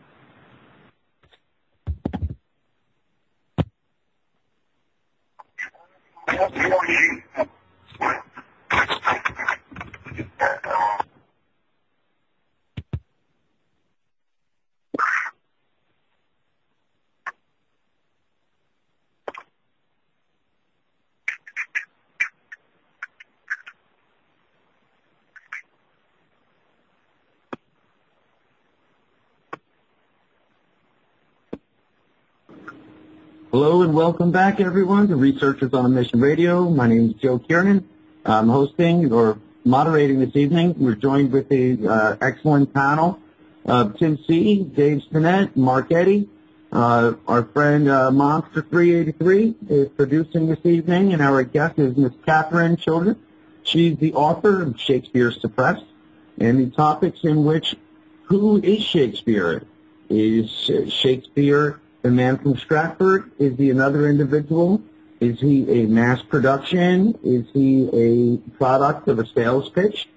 Hello and welcome back, everyone, to Researchers on a Mission Radio. My name is Joe Kiernan. I'm hosting or moderating this evening. We're joined with an excellent panel of Tim C., Dave Stinnett, Mark Eddy. Our friend Monster 383 is producing this evening, and our guest is Miss Katherine Chiljan. She's the author of Shakespeare Suppressed, and the topics in which, who is Shakespeare? Is Shakespeare the man from Stratford? Is he another individual? Is he a mass production? Is he a product of a sales pitch?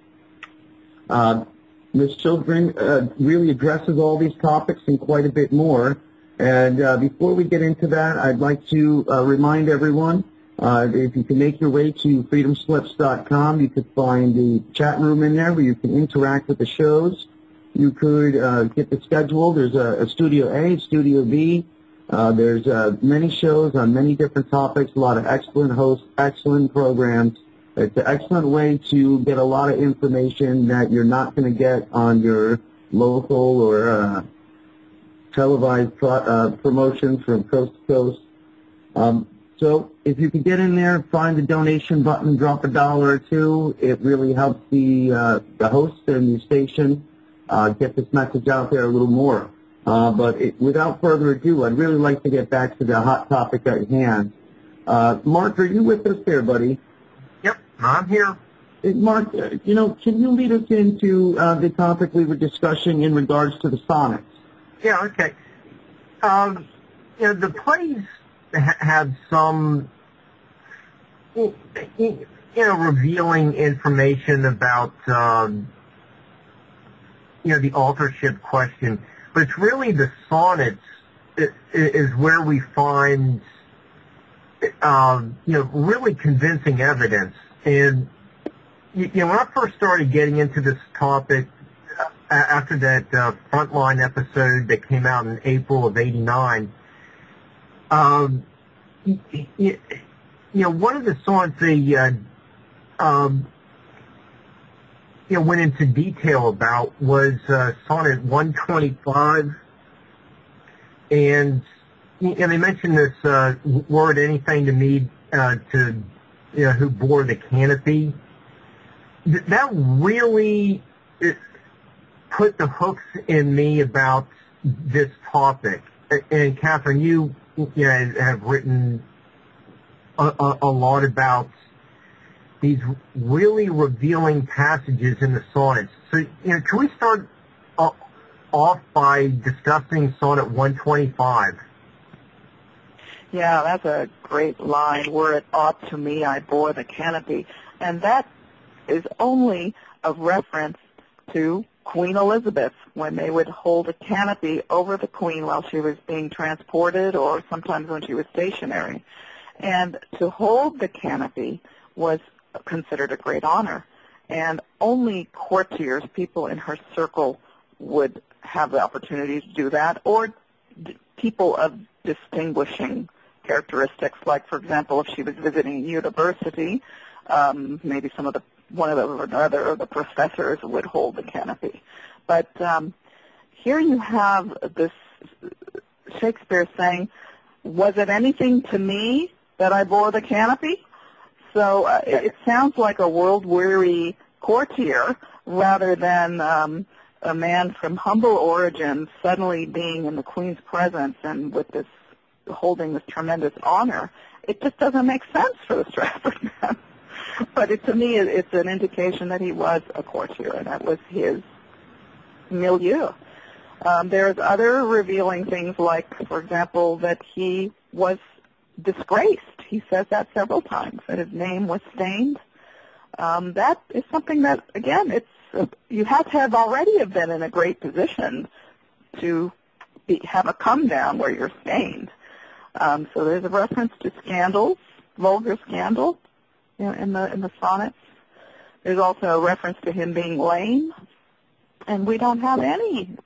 Ms. Chiljan really addresses all these topics and quite a bit more. And before we get into that, I'd like to remind everyone, if you can make your way to freedomslips.com, you could find the chat room in there where you can interact with the shows. You could get the schedule. There's a Studio A, Studio B. There's many shows on many different topics, a lot of excellent hosts, excellent programs. It's an excellent way to get a lot of information that you're not going to get on your local or televised promotions from coast to coast. So if you can get in there, find the donation button, drop $1 or $2, it really helps the host and the station get this message out there a little more. Without further ado, I'd really like to get back to the hot topic at hand. Mark, are you with us there, buddy? Yep, I'm here. Mark, can you lead us into the topic we were discussing in regards to the sonnets? Yeah, okay. The plays have some, revealing information about, the authorship question. But it's really the sonnets is where we find, really convincing evidence. And, when I first started getting into this topic, after that Frontline episode that came out in April of '89, one of the sonnets they went into detail about was Sonnet 125, and they mentioned this word "anything to me" to who bore the canopy. That really put the hooks in me about this topic. And Katherine, you have written a lot about these really revealing passages in the sonnets. So, can we start off by discussing Sonnet 125? Yeah, that's a great line. Were it aught to me, I bore the canopy. And that is only a reference to Queen Elizabeth, when they would hold a canopy over the Queen while she was being transported, or sometimes when she was stationary. And to hold the canopy was considered a great honor. And only courtiers, people in her circle, would have the opportunity to do that, or people of distinguishing characteristics, like, for example, if she was visiting a university, maybe one of the professors would hold the canopy. But here you have this Shakespeare saying, was it anything to me that I bore the canopy? So it sounds like a world-weary courtier rather than a man from humble origins suddenly being in the Queen's presence and with this holding this tremendous honor. It just doesn't make sense for the Stratford man. But to me, it's an indication that he was a courtier, and that was his milieu. There's other revealing things, like, for example, that he was disgraced. He says that several times, that his name was stained. That is something that, again, you have to have already have been in a great position to have a come down where you're stained. So there's a reference to scandals, vulgar scandal, in the sonnets. There's also a reference to him being lame, and we don't have any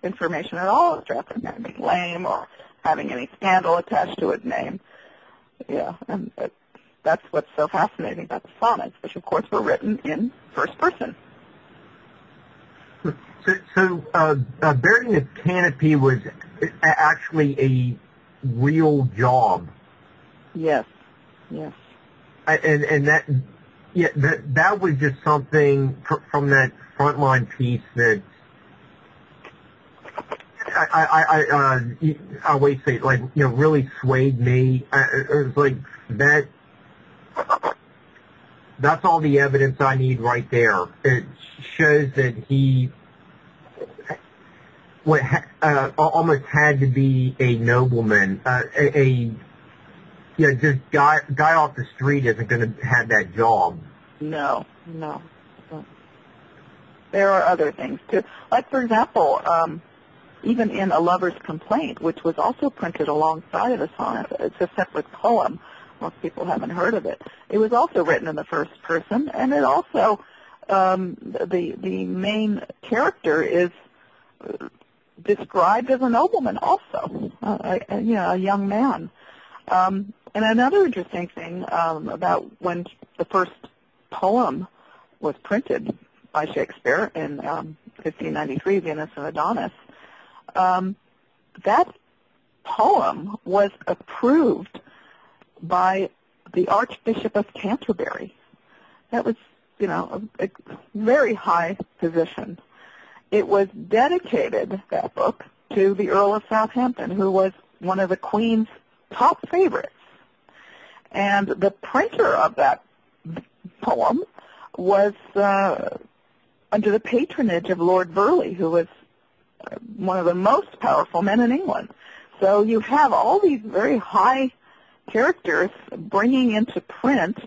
information at all of Stratford man being lame or having any scandal attached to his name. Yeah, and that's what's so fascinating about the sonnets, which of course were written in first person. So burying the canopy was actually a real job. Yes, yes. And that was just something from that frontline piece that I always say, like, really swayed me. It was like that. That's all the evidence I need right there. It shows that he almost had to be a nobleman, just guy off the street isn't going to have that job. No. There are other things too. Like, for example, even in A Lover's Complaint, which was also printed alongside of the sonnet, it's a separate poem. Most people haven't heard of it. It was also written in the first person, and it also, the main character is described as a nobleman also, a young man. And another interesting thing about when the first poem was printed by Shakespeare in 1593, Venus and Adonis, that poem was approved by the Archbishop of Canterbury. That was, a very high position. It was dedicated, that book, to the Earl of Southampton, who was one of the Queen's top favorites. And the printer of that poem was under the patronage of Lord Burleigh, who was one of the most powerful men in England. So you have all these very high characters bringing into print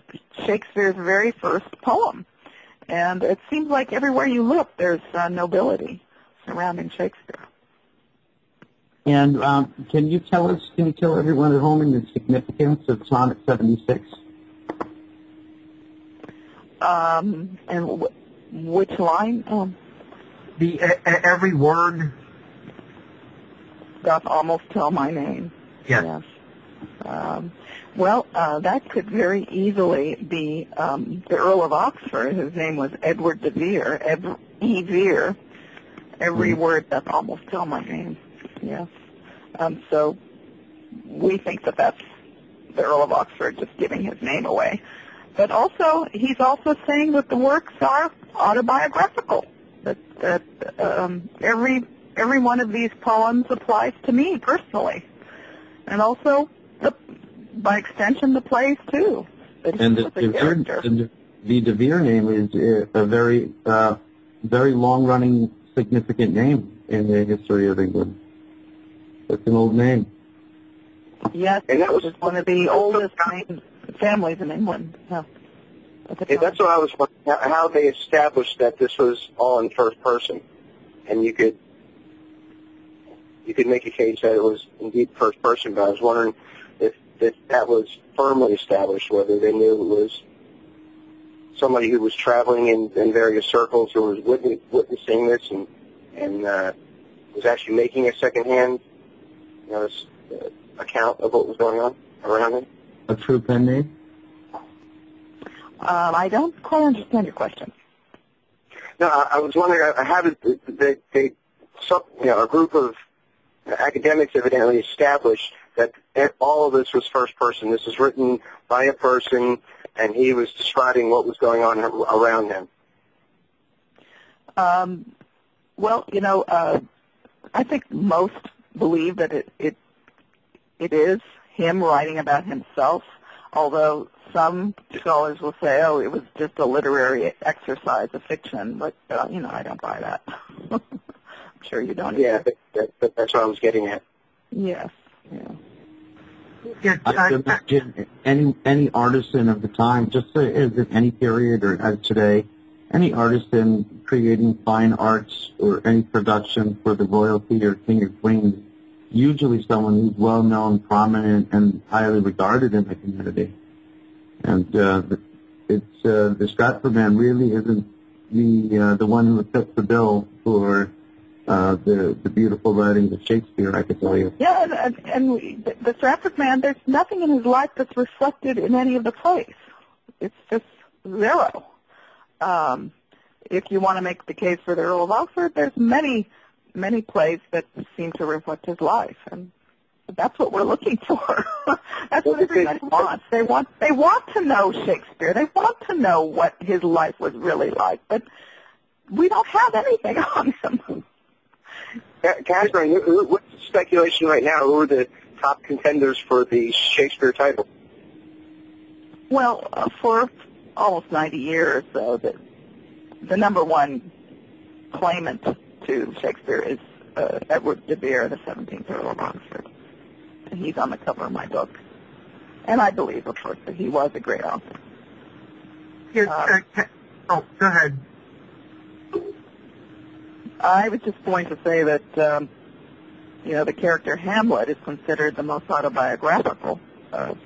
Shakespeare's very first poem. And it seems like everywhere you look, there's nobility surrounding Shakespeare. And can you tell everyone at home the significance of Sonnet 76? And which line? Every word doth almost tell my name. Yes. That could very easily be the Earl of Oxford, whose name was Edward de Vere, Vere. Every word doth almost tell my name. Yes. So we think that that's the Earl of Oxford just giving his name away. But also, he's also saying that the works are autobiographical, that every one of these poems applies to me personally. And also, by extension, the plays, too. that he And was a character. the De Vere name is a very, very long-running, significant name in the history of England. It's an old name. Yes, And that was one of the oldest families in England. Yeah. That's what I was wondering, how they established that this was all in first person. And you could make a case that it was indeed first person, but I was wondering if that was firmly established, whether they knew it was somebody who was traveling in various circles who was witnessing this and was actually making a secondhand account of what was going on around him. A true pen name? I don't quite understand your question. No, I was wondering how did a group of academics evidently established that all of this was first person. This was written by a person, and he was describing what was going on around him. Well, I think most believe that it is him writing about himself, although some scholars will say, oh, it was just a literary exercise, a fiction, but, I don't buy that. I'm sure you don't Yeah, either. that's what I was getting at. Yes, yeah. I would imagine any artisan of the time, just as in any period or as today, any artisan creating fine arts or any production for the royalty or king or queen, usually someone who's well-known, prominent, and highly regarded in the community. And the Stratford man really isn't the one who fits the bill for the beautiful writings of Shakespeare, I could tell you. Yeah, and the Stratford man, there's nothing in his life that's reflected in any of the plays. It's just zero. If you want to make the case for the Earl of Oxford, there's many, many plays that seem to reflect his life, and that's what we're looking for. That's what everybody wants. They want to know Shakespeare. They want to know what his life was really like, but we don't have anything on him. Katherine, what's the speculation right now? Who are the top contenders for the Shakespeare title? Well, for almost 90 years, though, the number one claimant to Shakespeare is Edward de Vere, the 17th Earl of Oxford. And he's on the cover of my book. And I believe, of course, that he was a great author. Go ahead. I was just going to say that, the character Hamlet is considered the most autobiographical of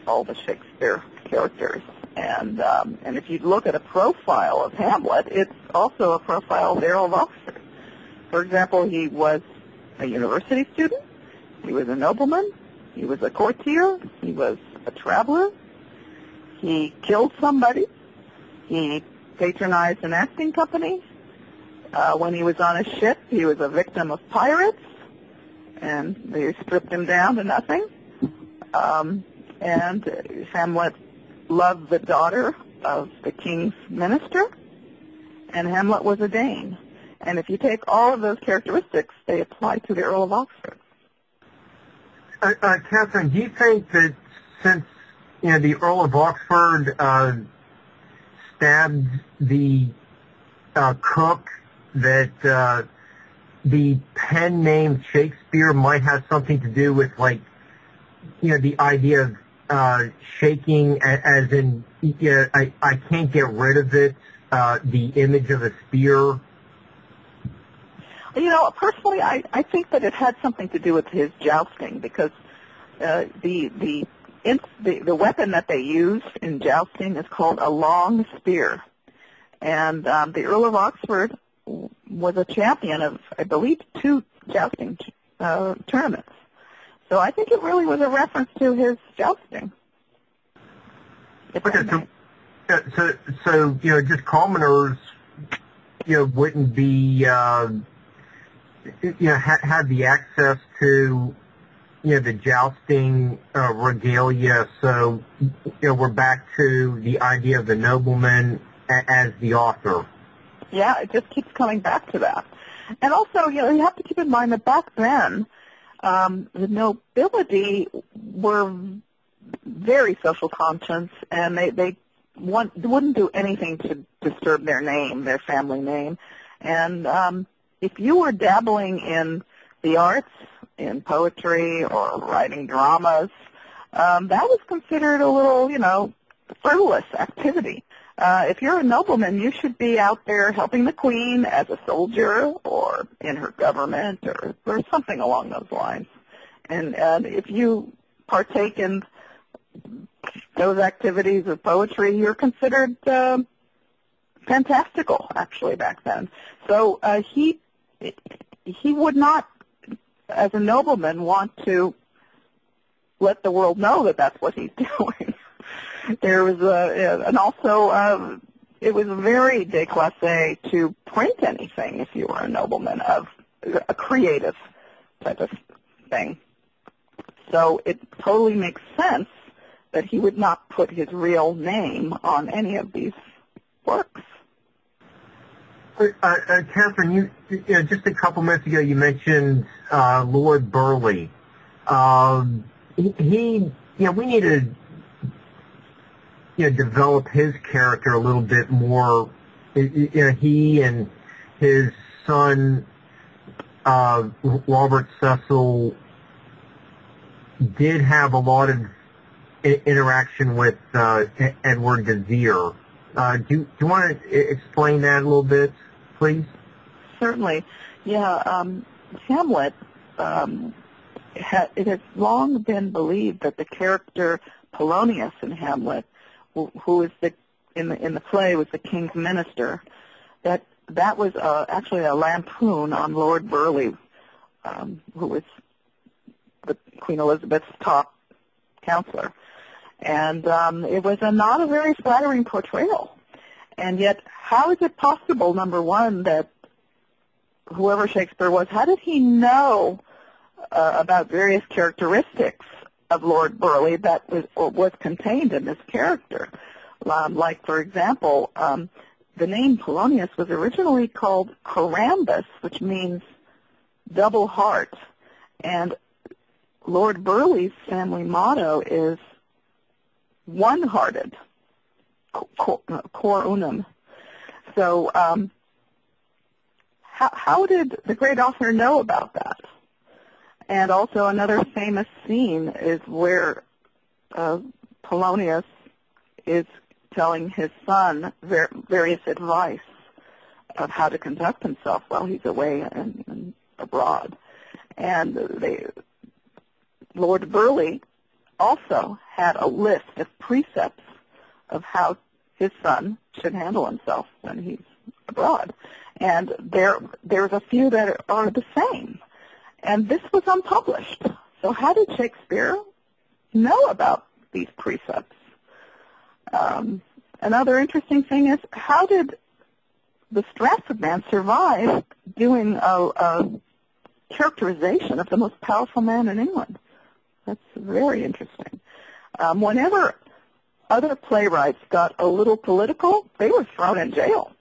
all the Shakespeare characters. And if you look at a profile of Hamlet, it's also a profile of the Earl of Oxford. For example, he was a university student. He was a nobleman. He was a courtier. He was a traveler. He killed somebody. He patronized an acting company. When he was on a ship, he was a victim of pirates, and they stripped him down to nothing. And Hamlet loved the daughter of the king's minister, and Hamlet was a Dane. And if you take all of those characteristics, they apply to the Earl of Oxford. Katherine, do you think that since the Earl of Oxford stabbed the cook, that the pen name Shakespeare might have something to do with, the idea of shaking, as in, I can't get rid of it, the image of a spear? Personally, I think that it had something to do with his jousting, because the weapon that they use in jousting is called a long spear. And the Earl of Oxford was a champion of, I believe, 2 jousting tournaments. So I think it really was a reference to his jousting. Okay, so just commoners, wouldn't be, have the access to, the jousting regalia. So, we're back to the idea of the nobleman as the author. Yeah, it just keeps coming back to that. And also, you have to keep in mind that back then, the nobility were very social conscience, and they wouldn't do anything to disturb their name, their family name. And if you were dabbling in the arts, in poetry or writing dramas, that was considered a little, frivolous activity. If you're a nobleman, you should be out there helping the queen as a soldier or in her government or something along those lines. And if you partake in those activities of poetry, you're considered fantastical, actually, back then. So he would not, as a nobleman, want to let the world know that that's what he's doing. There was and also it was very déclassé to print anything if you were a nobleman, of a creative type of thing. So it totally makes sense that he would not put his real name on any of these works. Katherine, you just a couple minutes ago you mentioned Lord Burleigh. We need to develop his character a little bit more. He and his son Robert Cecil did have a lot of interaction with Edward de Vere. Do you want to explain that a little bit, please? Certainly. Yeah, Hamlet, it has long been believed that the character Polonius in Hamlet, who is in the play was the king's minister, that was actually a lampoon on Lord Burleigh, who was the Queen Elizabeth's top counselor. And it was not a very flattering portrayal. And yet, how is it possible, number one, that whoever Shakespeare was, how did he know about various characteristics of Lord Burleigh that was contained in this character? Like, for example, the name Polonius was originally called Corambus, which means double heart. And Lord Burleigh's family motto is one-hearted, cor unum. So how did the great author know about that? And also another famous scene is where Polonius is telling his son various advice of how to conduct himself while he's away and abroad. And Lord Burleigh also had a list of precepts of how his son should handle himself when he's abroad. And there's a few that are the same. And this was unpublished. So how did Shakespeare know about these precepts? Another interesting thing is, how did the Stratford man survive doing a characterization of the most powerful man in England? That's very interesting. Whenever other playwrights got a little political, they were thrown in jail.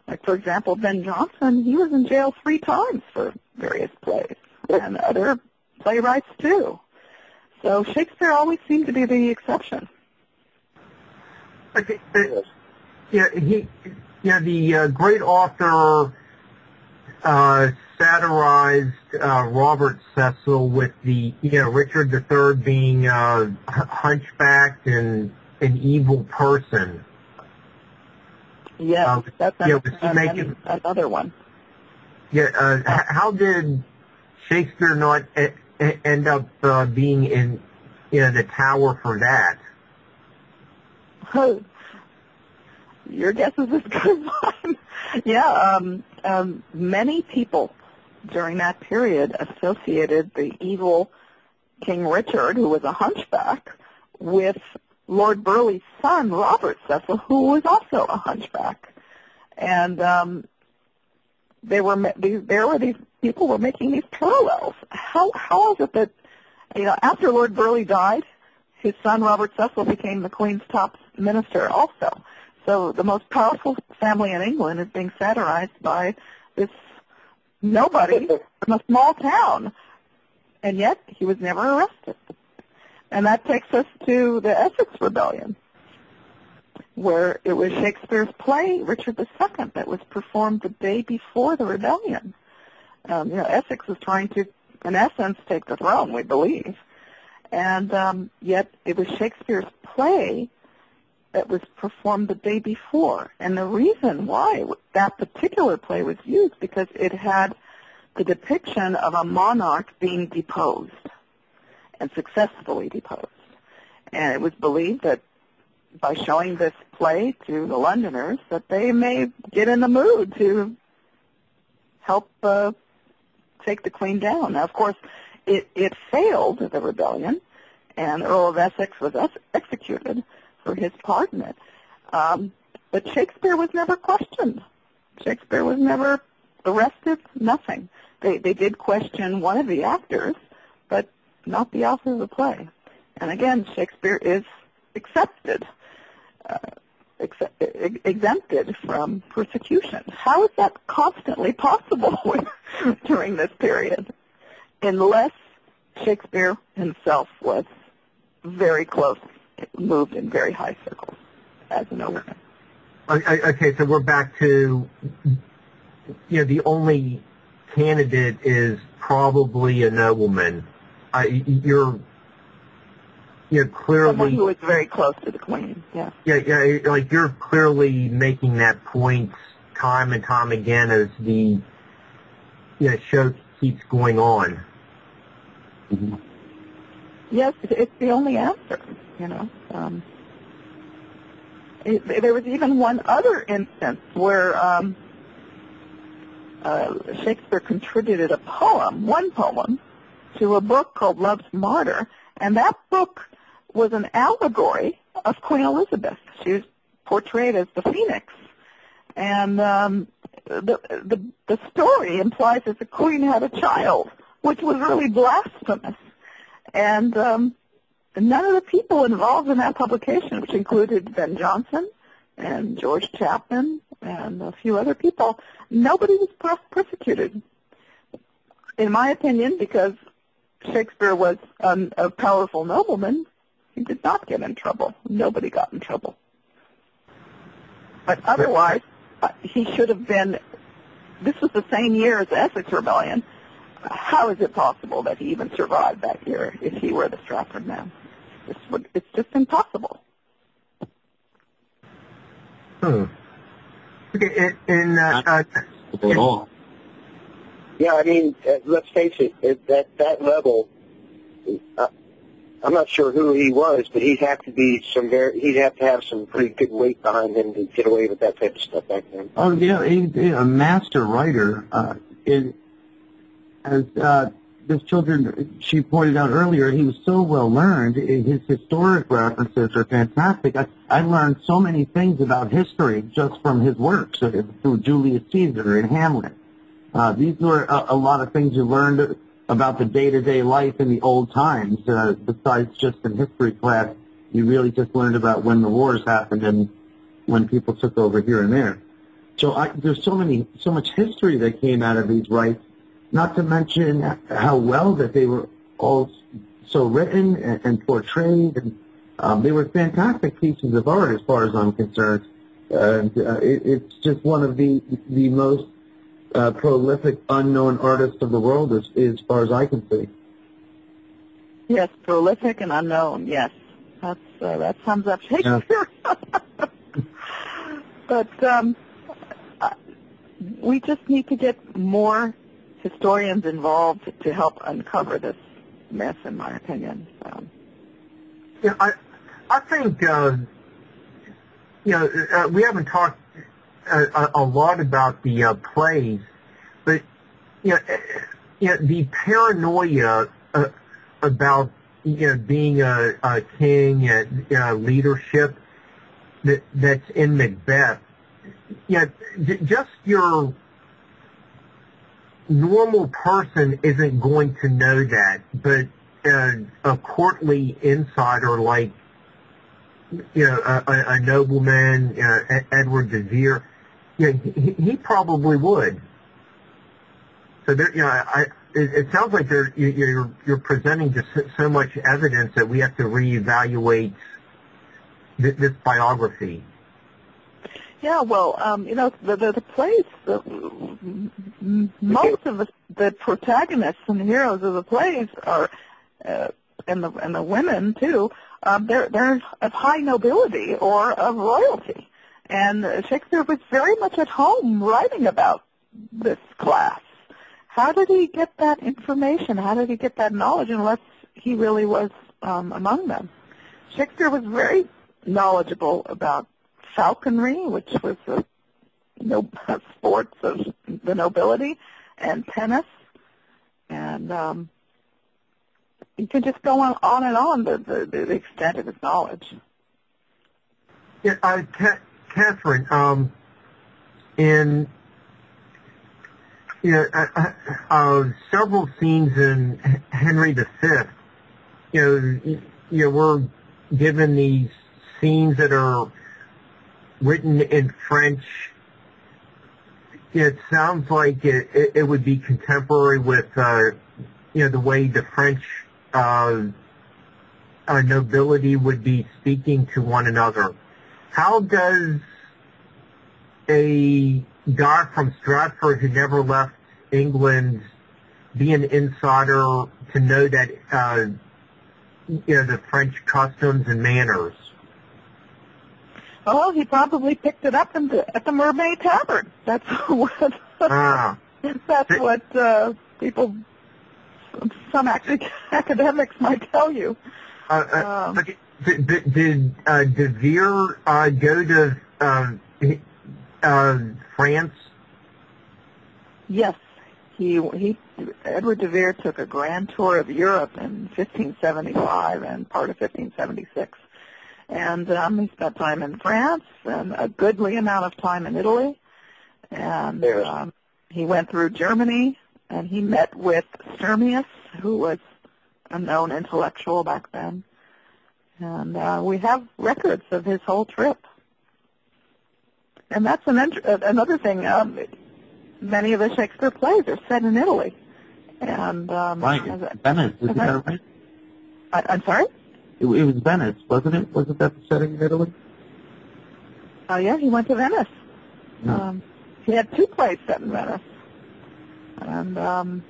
Like, for example, Ben Jonson, he was in jail 3 times for various plays, and other playwrights too. So Shakespeare always seemed to be the exception. Okay. The great author satirized Robert Cecil with the Richard III being hunchbacked and an evil person. Yes, that's another one. Yeah. How did Shakespeare not end up being in the tower for that? Oh, your guess is as good as mine. Yeah, many people during that period associated the evil King Richard, who was a hunchback, with Lord Burleigh's son, Robert Cecil, who was also a hunchback. And there were these people were making these parallels. How is it that, after Lord Burleigh died, his son, Robert Cecil, became the Queen's top minister also. So the most powerful family in England is being satirized by this nobody from a small town, and yet he was never arrested. And that takes us to the Essex Rebellion, where it was Shakespeare's play, Richard II, that was performed the day before the rebellion. Essex was trying to, in essence, take the throne, we believe. And yet it was Shakespeare's play that was performed the day before. And the reason why that particular play was used, because it had the depiction of a monarch being deposed, and successfully deposed. And it was believed that by showing this play to the Londoners, that they may get in the mood to help take the Queen down. Now, of course, it failed, the rebellion, and the Earl of Essex was executed for his part in it. But Shakespeare was never questioned. Shakespeare was never arrested, nothing. They did question one of the actors, but not the author of the play. And again, Shakespeare is exempted from persecution. How is that constantly possible during this period? Unless Shakespeare himself was very close, moved in very high circles as a nobleman. Okay, so we're back to, the only candidate is probably a nobleman. You're clearly... Someone who is very close to the Queen, yeah. Yeah, like you're clearly making that point time and time again as the show keeps going on. Mm-hmm. Yes, it's the only answer, there was even one other instance where Shakespeare contributed one poem, to a book called Love's Martyr, and that book was an allegory of Queen Elizabeth. She was portrayed as the Phoenix, and the story implies that the Queen had a child, which was really blasphemous. And none of the people involved in that publication, which included Ben Jonson and George Chapman and a few other people, nobody was persecuted. In my opinion, because Shakespeare was a powerful nobleman, he did not get in trouble. Nobody got in trouble. But otherwise, he should have been, this was the same year as the Essex Rebellion. How is it possible that he even survived that year if he were the Stratford man? It's just impossible. Okay, yeah, I mean, let's face it, at that level, I'm not sure who he was, but he'd have to have some pretty good weight behind him to get away with that type of stuff back then. Oh yeah, he's a master writer. As this children, she pointed out earlier, he was so well learned. His historic references are fantastic. I learned so many things about history just from his works, through Julius Caesar and Hamlet. These were a lot of things you learned about the day-to-day life in the old times. Besides just in history class, you really just learned about when the wars happened and when people took over here and there. So there's so much history that came out of these rites. Not to mention how well that they were all so written and portrayed, and they were fantastic pieces of art as far as I'm concerned. It's just one of the most prolific unknown artists of the world as far as I can see. Yes, prolific and unknown, yes. That sums up Shakespeare. Yeah. But we just need to get more historians involved to help uncover this mess, in my opinion. Yeah, I think we haven't talked a lot about the plays, but the paranoia about being a king and leadership that's in Macbeth. Just your normal person isn't going to know that, but a courtly insider like a nobleman, Edward de Vere, he probably would. So there, it sounds like you're presenting just so much evidence that we have to reevaluate this biography. Yeah, well, the plays, most of the protagonists and the heroes of the plays are, and the women too, they're of high nobility or of royalty. And Shakespeare was very much at home writing about this class. How did he get that information? How did he get that knowledge unless he really was among them? Shakespeare was very knowledgeable about falconry, which was the sports of the nobility, and tennis, and you can just go on and on the extent of his knowledge. Yeah, Katherine, in several scenes in Henry V, we're given these scenes that are written in French. It sounds like it would be contemporary with the way the French nobility would be speaking to one another. How does a guy from Stratford who never left England be an insider to know that the French customs and manners? Oh, he probably picked it up at the Mermaid Tavern. That's what. That's what people, some academics might tell you. Did De Vere go to France? Yes, Edward de Vere took a grand tour of Europe in 1575 and part of 1576. And he spent time in France and a goodly amount of time in Italy. And he went through Germany, and he met with Sturmius, who was a known intellectual back then. And we have records of his whole trip. And that's another thing. Many of the Shakespeare plays are set in Italy. And right, Venice, isn't that right? I'm sorry? It was Venice, wasn't it? Wasn't that the setting in Italy? Oh, yeah, he went to Venice. No. He had 2 plays set in Venice. And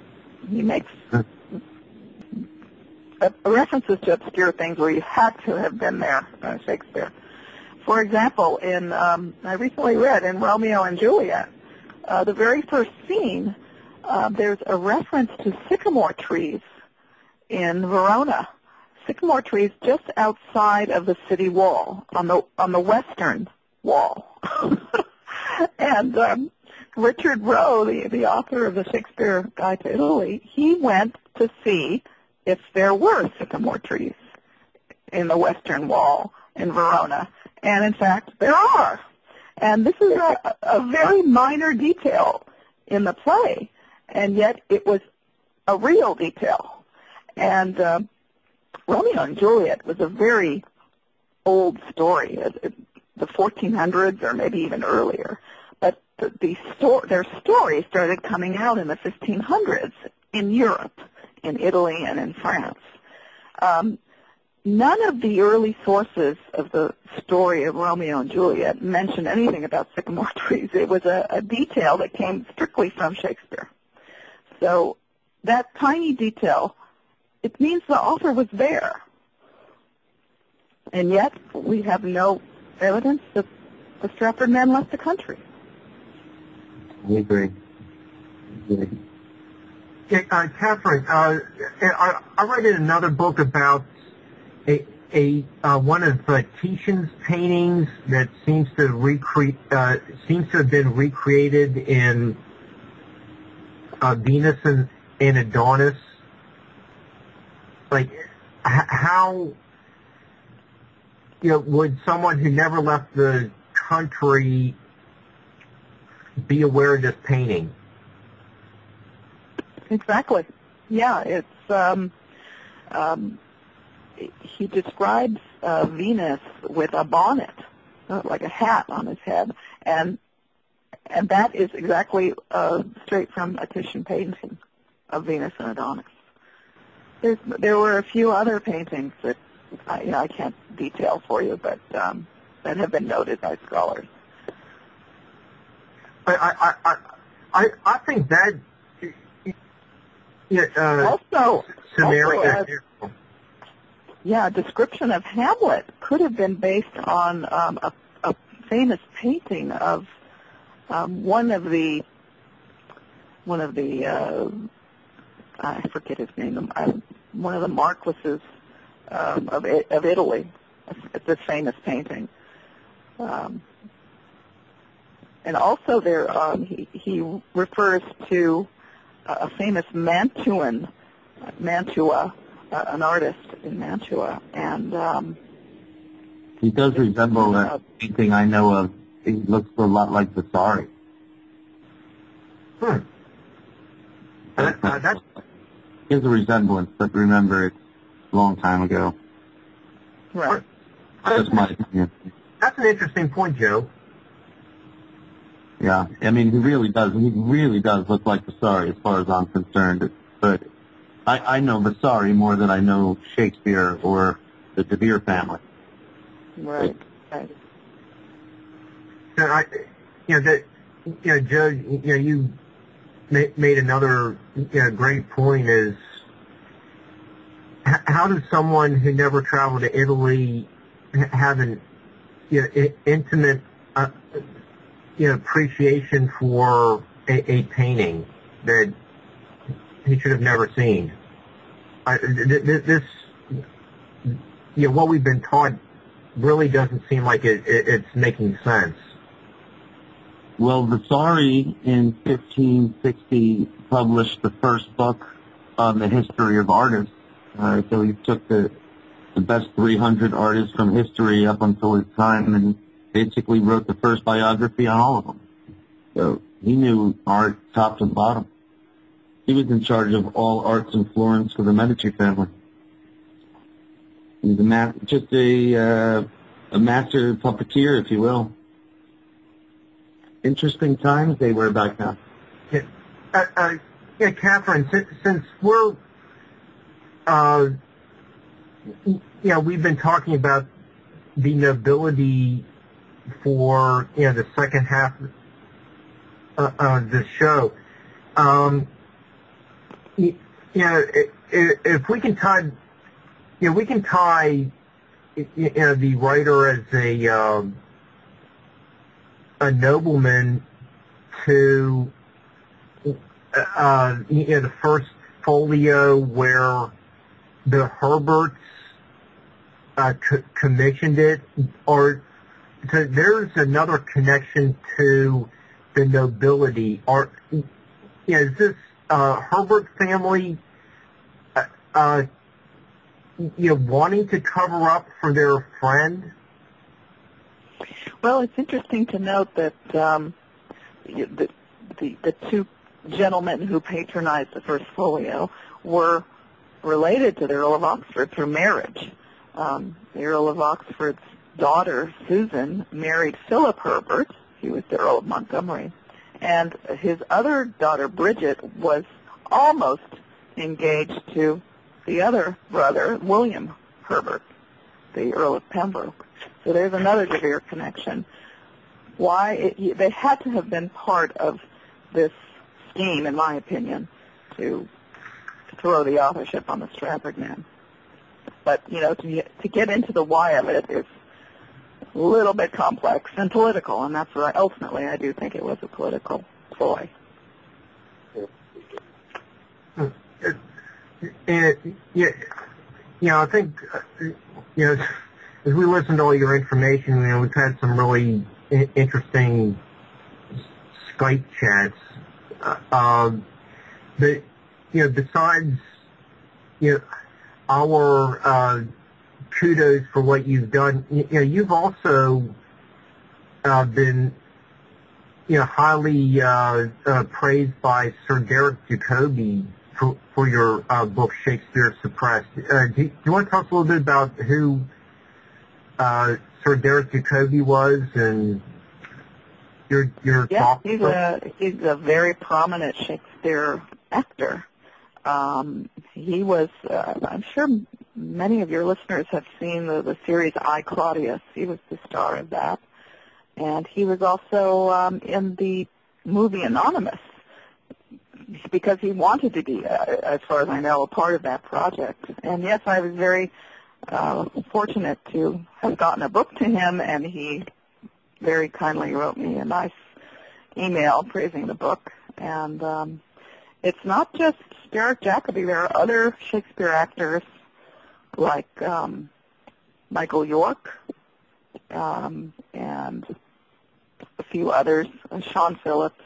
he makes references to obscure things where you had to have been there, Shakespeare. For example, I recently read in Romeo and Juliet, the very first scene, there's a reference to sycamore trees in Verona. Sycamore trees just outside of the city wall, on the western wall. And Richard Roe, the author of the Shakespeare Guide to Italy, he went to see if there were sycamore trees in the western wall in Verona. And in fact, there are. And this is a very minor detail in the play, and yet it was a real detail. And Romeo and Juliet was a very old story, the 1400s or maybe even earlier. But their story started coming out in the 1500s in Europe, in Italy, and in France. None of the early sources of the story of Romeo and Juliet mention anything about sycamore trees. It was a detail that came strictly from Shakespeare. So that tiny detail, it means the author was there. And yet we have no evidence that the Stratford men left the country. I agree. Katherine, I read in another book about one of Titian's paintings that seems to have been recreated in Venus and Adonis. Like, how would someone who never left the country be aware of this painting? Exactly. Yeah, it's he describes Venus with a bonnet, like a hat on his head, and that is exactly straight from a Titian painting Venus and Adonis. There were a few other paintings that I can't detail for you, but that have been noted by scholars. I think that Also, scenario. a description of Hamlet could have been based on a famous painting of one of the I forget his name, one of the marquises of Italy. It's a famous painting. And also there, he refers to a famous Mantua, an artist in Mantua, and He does resemble a painting I know of. He looks a lot like Vasari. There's a resemblance, but remember, it's a long time ago. right. That's my opinion. That's an interesting point, Joe. Yeah, I mean, he really does look like Vasari as far as I'm concerned. But I know Vasari more than I know Shakespeare or the De Vere family. Right. So Joe, you made another great point. Is how does someone who never traveled to Italy have an intimate appreciation for a painting that he should have never seen? What we've been taught really doesn't seem like it's making sense. Well, Vasari in 1560 published the first book on the history of artists. So he took the best 300 artists from history up until his time and basically wrote the first biography on all of them. So he knew art top to bottom. He was in charge of all arts in Florence for the Medici family. He's just a master puppeteer, if you will. Interesting times they were back then. Catherine, since we're, we've been talking about the nobility for, the second half of this show. If we can tie, the writer as a nobleman to, the first folio where the Herberts commissioned it, or so there's another connection to the nobility. Or is this Herbert family wanting to cover up for their friend? Well, it's interesting to note that the two gentlemen who patronized the first folio were related to the Earl of Oxford through marriage. The Earl of Oxford's daughter, Susan, married Philip Herbert. He was the Earl of Montgomery. And his other daughter, Bridget, was almost engaged to the other brother, William Herbert, the Earl of Pembroke. So there's another De Vere connection. They had to have been part of this scheme, in my opinion, to throw the authorship on the Stratford man. But, to get into the why of it is a little bit complex and political, and that's why ultimately I do think it was a political ploy. I think, as we listen to all your information, we've had some really interesting Skype chats. But, besides, our kudos for what you've done, you've also been, highly praised by Sir Derek Jacobi for your book, Shakespeare Suppressed. Do you want to talk a little bit about who Sir Derek Jacobi was and your yeah, talk? He's a very prominent Shakespeare actor. He was, I'm sure many of your listeners have seen the series I, Claudius. He was the star of that. And he was also in the movie Anonymous, because he wanted to be, as far as I know, a part of that project. And yes, I was very fortunate to have gotten a book to him, and he very kindly wrote me a nice email praising the book. And it's not just Derek Jacobi. There are other Shakespeare actors like Michael York and a few others, Sean Phillips,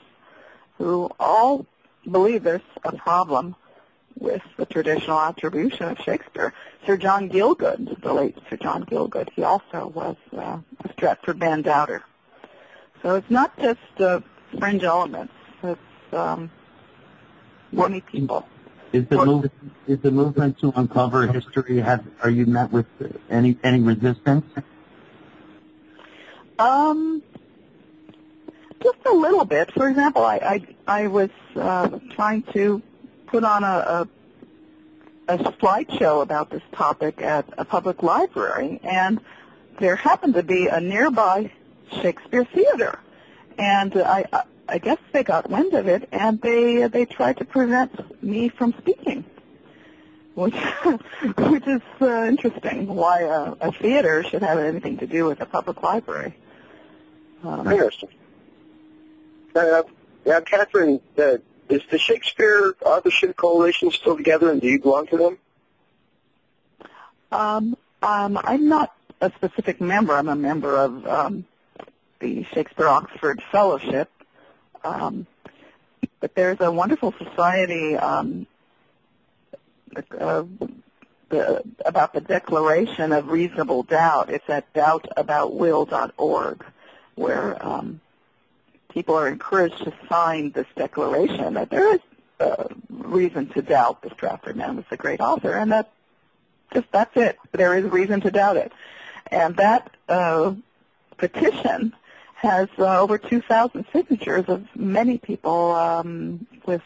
who all believe there's a problem with the traditional attribution of Shakespeare. Sir John Gielgud, the late Sir John Gielgud, he also was a Stratford band doubter. So it's not just fringe elements. It's many people. Is the movement to uncover history? Are you met with any resistance? Just a little bit. For example, I was trying to put on a slideshow about this topic at a public library, and there happened to be a nearby Shakespeare theater, and I guess they got wind of it, and they tried to prevent me from speaking, which is interesting. Why a theater should have anything to do with a public library. Interesting. Now, Katherine, is the Shakespeare Authorship Coalition still together, and do you belong to them? I'm not a specific member. I'm a member of the Shakespeare Oxford Fellowship. But there's a wonderful society about the Declaration of Reasonable Doubt. It's at doubtaboutwill.org, where people are encouraged to sign this declaration that there is reason to doubt the Stratford man was a great author, and that's it. There is reason to doubt it. And that petition has over 2,000 signatures of many people with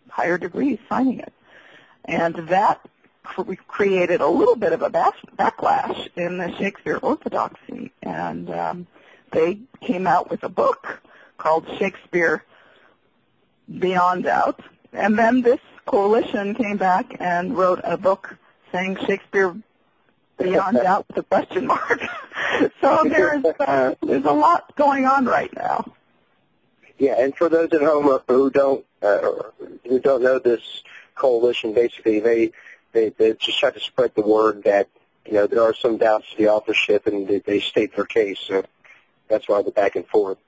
higher degrees signing it. And that created a little bit of a backlash in the Shakespeare orthodoxy. And they came out with a book called Shakespeare Beyond Doubt. And then this coalition came back and wrote a book saying Shakespeare Beyond Doubt with a question mark. So there's a lot going on right now. Yeah, and for those at home who don't know this coalition, basically they just try to spread the word that there are some doubts to the authorship, and they state their case. So that's why they're back and forth.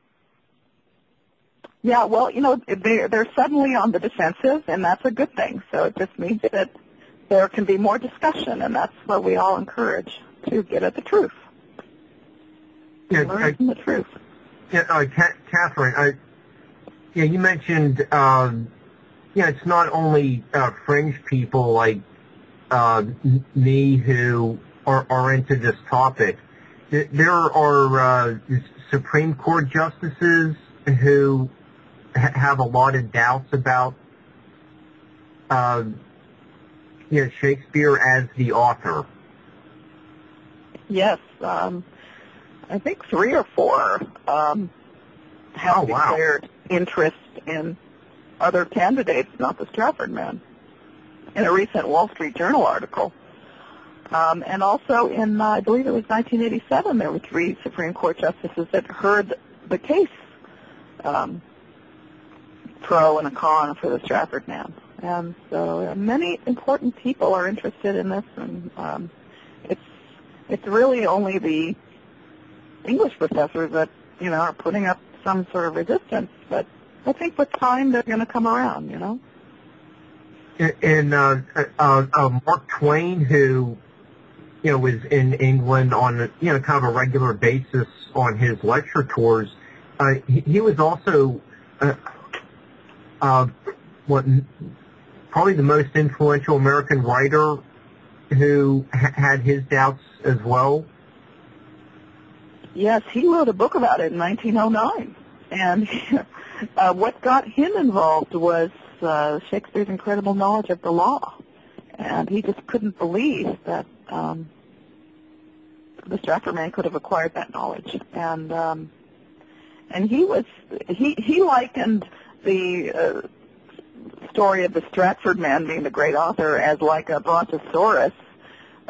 Yeah, well, they're suddenly on the defensive, and that's a good thing. So it just means that there can be more discussion, and that's what we all encourage, to get at the truth. Learn from the truth. Yeah, Katherine, you mentioned, it's not only fringe people like me who are into this topic. There are Supreme Court justices who have a lot of doubts about Shakespeare as the author. Yes, I think 3 or 4 have declared interest in other candidates, not the Stratford man, in a recent Wall Street Journal article. And also in, I believe it was 1987, there were 3 Supreme Court justices that heard the case, pro and a con for the Stratford man. And so many important people are interested in this, and it's really only the English professors that are putting up some sort of resistance. But I think with time they're going to come around. And Mark Twain, who was in England on kind of a regular basis on his lecture tours, he was also probably the most influential American writer who had his doubts as well. Yes, he wrote a book about it in 1909. And what got him involved was Shakespeare's incredible knowledge of the law. And he just couldn't believe that the Stratford man could have acquired that knowledge. And he likened the story of the Stratford man being the great author as like a brontosaurus,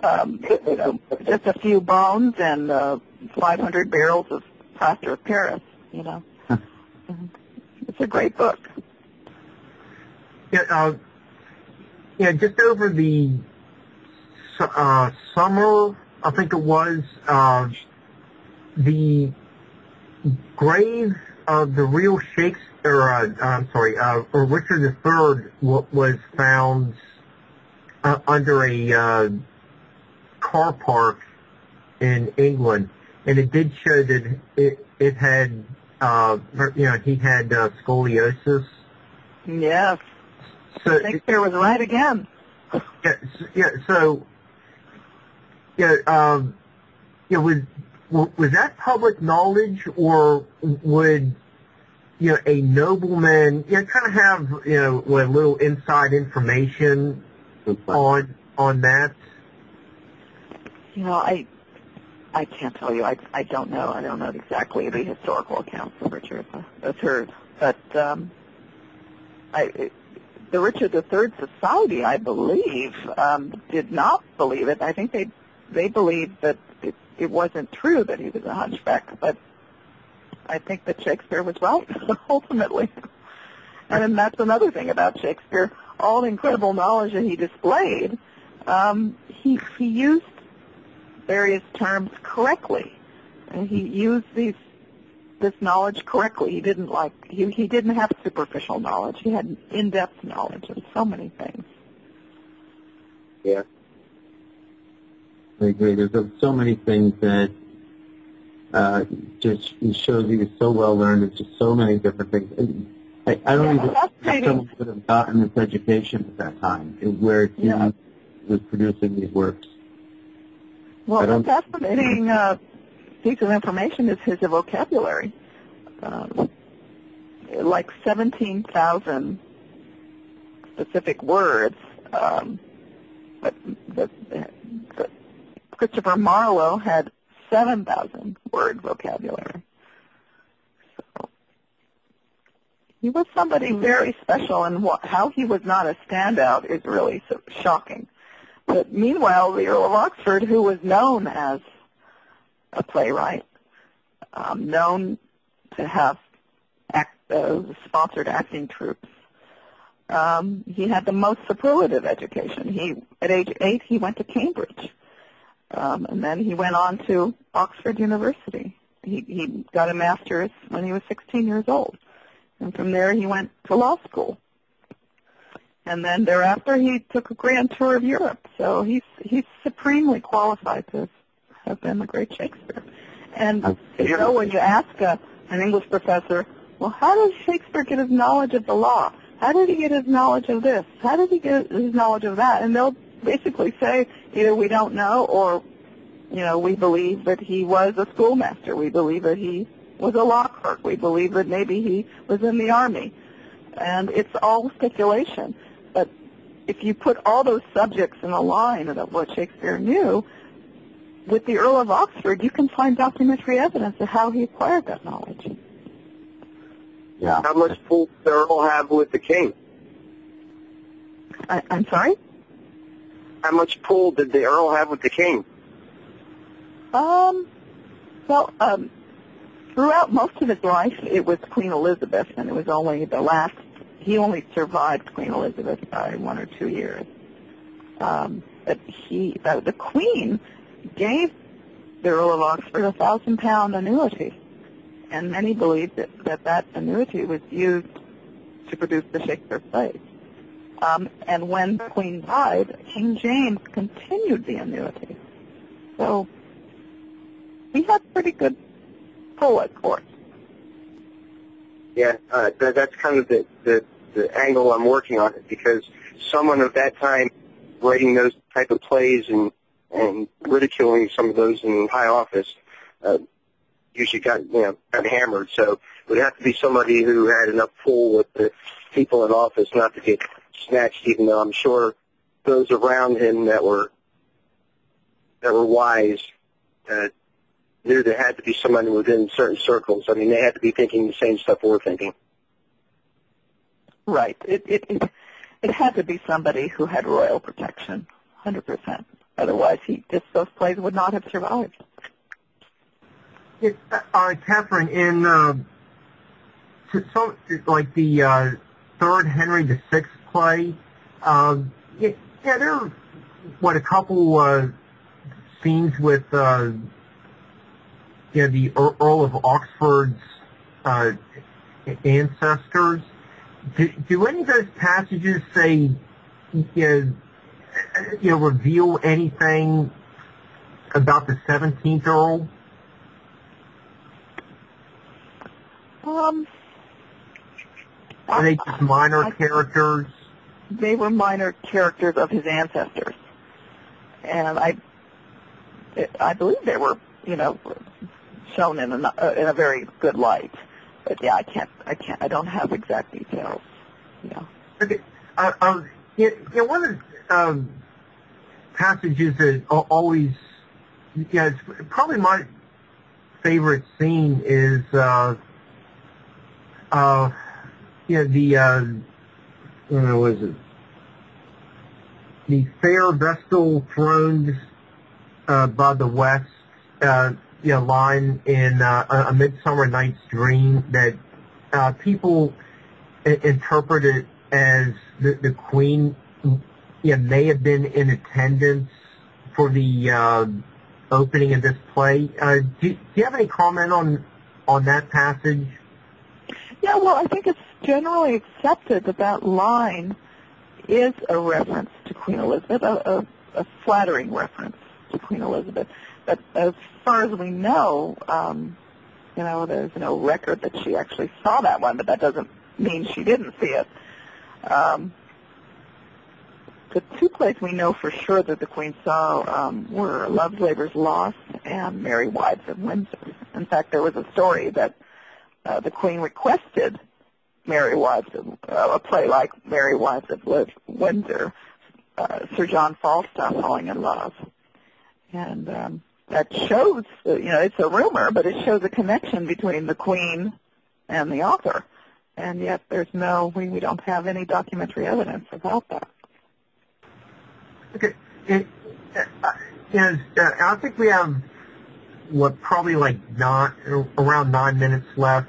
just a few bones and 500 barrels of plaster of Paris, It's a great book. Yeah, just over the summer, I think it was, the grave of the real Shakespeare, or Richard III was found under a car park in England, and it did show that it had, he had scoliosis. Yes. So Shakespeare was right again. Was that public knowledge, or would a nobleman kind of have a little inside information on that? I can't tell you. I don't know. I don't know exactly the historical accounts of Richard III, but the Richard III Society, I believe, did not believe it. I think they believed that it wasn't true that he was a hunchback, but I think that Shakespeare was right, ultimately. And that's another thing about Shakespeare. All the incredible knowledge that he displayed, he used various terms correctly, and he used this knowledge correctly. He didn't he didn't have superficial knowledge. He had in-depth knowledge of so many things. Yeah. I agree. There's so many things that just shows he was so well learned. It's just so many different things. I don't even think someone would have gotten this education at that time, where he was producing these works. Well, a fascinating piece of information is his vocabulary. Like 17,000 specific words. But Christopher Marlowe had 7,000 word vocabulary. So he was somebody very special, and how he was not a standout is really so shocking. But meanwhile, the Earl of Oxford, who was known as a playwright, known to have sponsored acting troupes, he had the most superlative education. At age 8, he went to Cambridge, and then he went on to Oxford University. He got a master's when he was 16 years old, and from there he went to law school. And then thereafter, he took a grand tour of Europe. So he's supremely qualified to have been the great Shakespeare. And when you ask an English professor, well, how does Shakespeare get his knowledge of the law? How did he get his knowledge of this? How did he get his knowledge of that? And they'll basically say either we don't know, or we believe that he was a schoolmaster. We believe that he was a law clerk. We believe that maybe he was in the army. And it's all speculation. But if you put all those subjects in a line of what Shakespeare knew, with the Earl of Oxford, you can find documentary evidence of how he acquired that knowledge. Yeah. How much pull did the Earl have with the king? I'm sorry? How much pull did the Earl have with the king? Throughout most of his life, it was Queen Elizabeth, and it was only he only survived Queen Elizabeth by 1 or 2 years. But the Queen gave the Earl of Oxford a £1,000 annuity, and many believed that annuity was used to produce the Shakespeare plays. And when the Queen died, King James continued the annuity. So he had pretty good pull at court. Yeah, that's kind of the angle I'm working on it, because someone of that time writing those type of plays and ridiculing some of those in high office, usually got hammered. So it would have to be somebody who had enough pull with the people in office not to get snatched. Even though I'm sure those around him that were wise knew there had to be somebody within certain circles. I mean, they had to be thinking the same stuff we're thinking. Right. It had to be somebody who had royal protection, 100%. Otherwise, those plays would not have survived. Catherine, in like the third Henry VI play, there are a couple scenes with the Earl of Oxford's ancestors. Do any of those passages say, reveal anything about the 17th Earl? Are they just minor characters? They were minor characters of his ancestors, and I believe they were, shown in a very good light. But yeah, I don't have exact details. Yeah. Okay. One of the passages that always, it's probably my favorite scene is, what is it? The fair vestal throned by the west, line in A Midsummer Night's Dream that people interpret it as the Queen may have been in attendance for the opening of this play. Do you have any comment on that passage? Yeah, well, I think it's generally accepted that line is a reference to Queen Elizabeth, a flattering reference to Queen Elizabeth. But as far as we know, there's no record that she actually saw that one, but that doesn't mean she didn't see it. The two plays we know for sure that the Queen saw were Love's Labour's Lost and Merry Wives of Windsor. In fact, there was a story that the Queen requested a play like Merry Wives of Windsor, Sir John Falstaff falling in love. And that shows, it's a rumor, but it shows a connection between the Queen and the author. And yet there's we don't have any documentary evidence about that. Okay. I think we have, probably around 9 minutes left.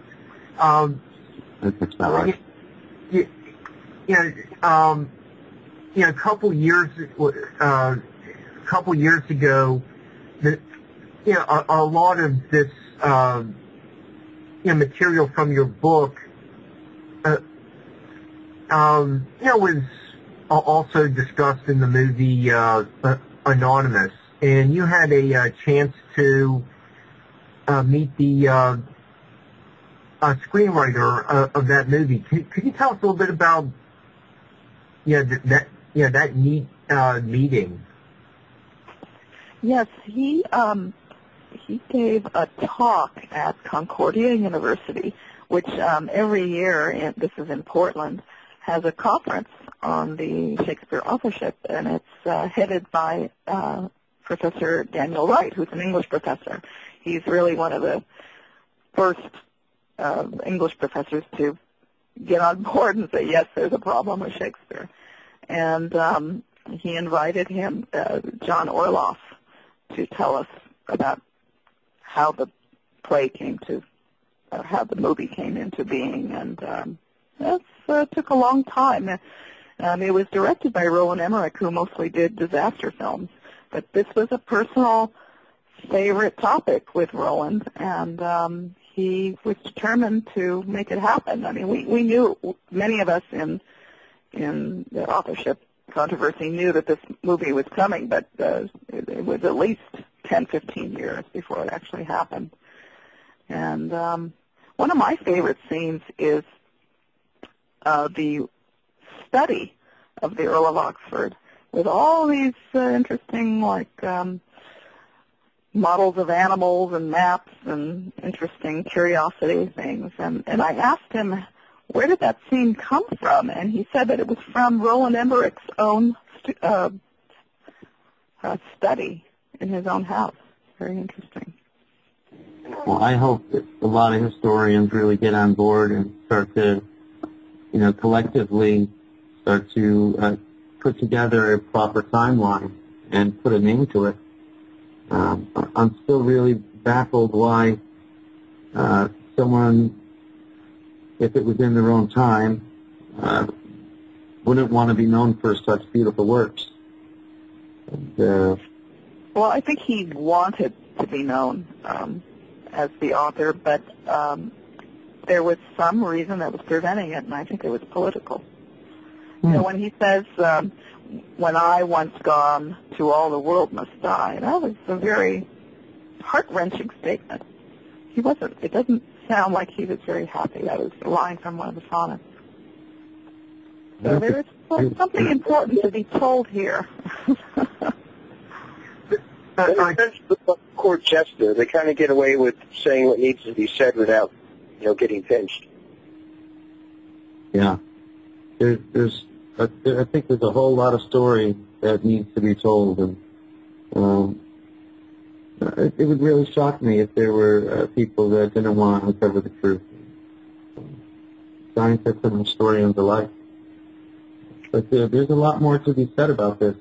That's about right. A couple years ago, a lot of this, material from your book, was also discussed in the movie Anonymous, and you had a chance to meet the screenwriter of that movie. Could you tell us a little bit about that meeting? Yes, he gave a talk at Concordia University, which every year, this is in Portland, has a conference on the Shakespeare authorship, and it's headed by Professor Daniel Wright, who's an English professor. He's really one of the first English professors to get on board and say, yes, there's a problem with Shakespeare. And he invited him, John Orloff, to tell us about how the play came to, or how the movie came into being. And that took a long time. It was directed by Roland Emmerich, who mostly did disaster films. But this was a personal favorite topic with Roland, and he was determined to make it happen. I mean, we knew, many of us in the authorship controversy knew that this movie was coming, but it was at least 10, 15 years before it actually happened. And one of my favorite scenes is the study of the Earl of Oxford with all these interesting, models of animals and maps and interesting curiosity things. And I asked him, where did that scene come from? And he said that it was from Roland Emmerich's own study in his own house. Very interesting. Well, I hope that a lot of historians really get on board and start to, collectively start to put together a proper timeline and put a name to it. I'm still really baffled why someone, if it was in their own time, wouldn't want to be known for such beautiful works. And, well, I think he wanted to be known as the author, but there was some reason that was preventing it, and I think it was political. When he says, when I once gone to all the world must die, that was a very heart-wrenching statement. It doesn't sound like he was very happy. That was a line from one of the sonnets. So there is something important to be told here. The court jester, they kind of get away with saying what needs to be said without, getting pinched. Yeah. I think there's a whole lot of story that needs to be told, and it would really shock me if there were people that didn't want to uncover the truth. Scientists and historians alike. But there's a lot more to be said about this.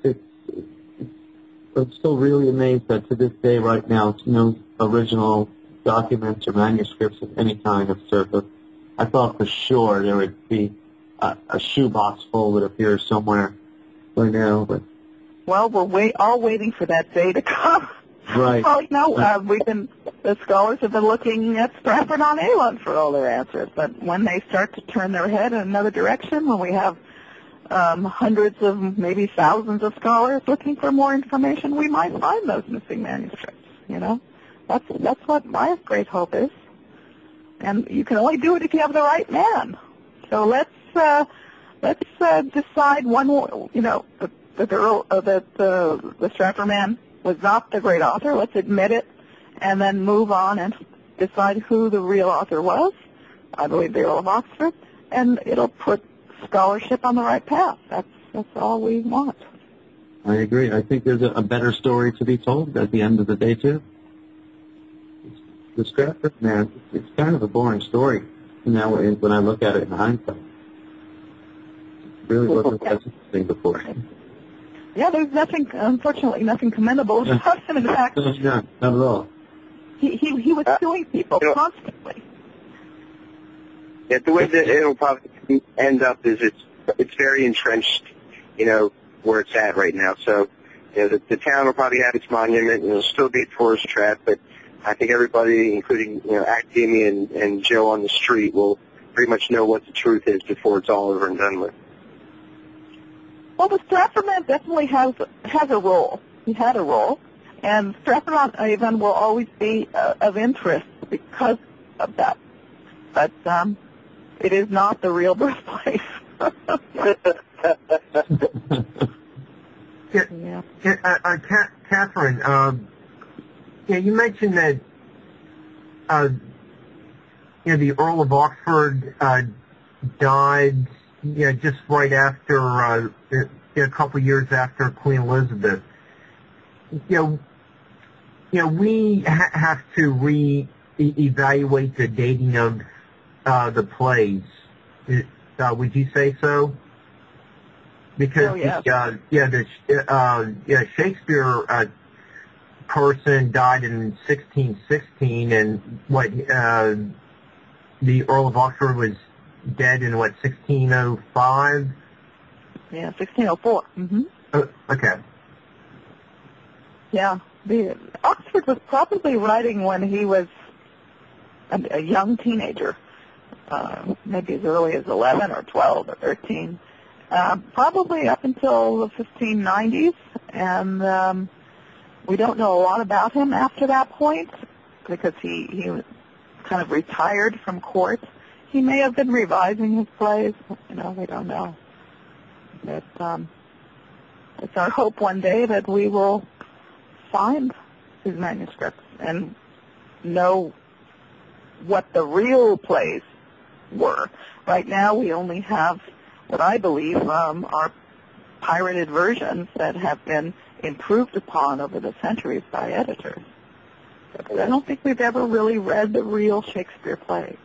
I'm still really amazed that to this day, right now, no original documents or manuscripts of any kind have surfaced. I thought for sure there would be a shoebox full would appear somewhere by now, but well, we're all waiting for that day to come. Right. Well, the scholars have been looking at Stratford on Avon for all their answers, but when they start to turn their head in another direction, when we have hundreds of, maybe thousands of scholars looking for more information, we might find those missing manuscripts. That's what my great hope is, and you can only do it if you have the right man. So let's decide one. That the Stratford man was not the great author. Let's admit it, and then move on and decide who the real author was. I believe the Earl of Oxford, and it'll put scholarship on the right path. That's all we want. I agree. I think there's a better story to be told at the end of the day, too. The Stratford man, it's kind of a boring story now when I look at it in hindsight. It really wasn't that interesting before. Yeah, there's unfortunately nothing commendable about him. In fact, no, not at all. He was suing people constantly. Yeah, the way that it'll probably end up is it's very entrenched, where it's at right now. So, the town will probably have its monument, and it'll still be a tourist trap, but I think everybody, including, academia and Joe on the street, will pretty much know what the truth is before it's all over and done with. Well, the Stratford man definitely has a role. He had a role, and Stratford on Avon will always be of interest because of that. But it is not the real birthplace. Yeah. Katherine, you mentioned that the Earl of Oxford died just right after a couple of years after Queen Elizabeth. We have to re-evaluate the dating of the plays. Would you say so? Because Shakespeare person died in 1616, and the Earl of Oxford was dead in 1605? Yeah, 1604. Mm-hmm. Okay. Yeah, Oxford was probably writing when he was a young teenager, maybe as early as 11 or 12 or 13, probably up until the 1590s, and we don't know a lot about him after that point because he kind of retired from court. He may have been revising his plays. We don't know. But it's our hope one day that we will find his manuscripts and know what the real plays were. Right now we only have what I believe are pirated versions that have been improved upon over the centuries by editors. But I don't think we've ever really read the real Shakespeare plays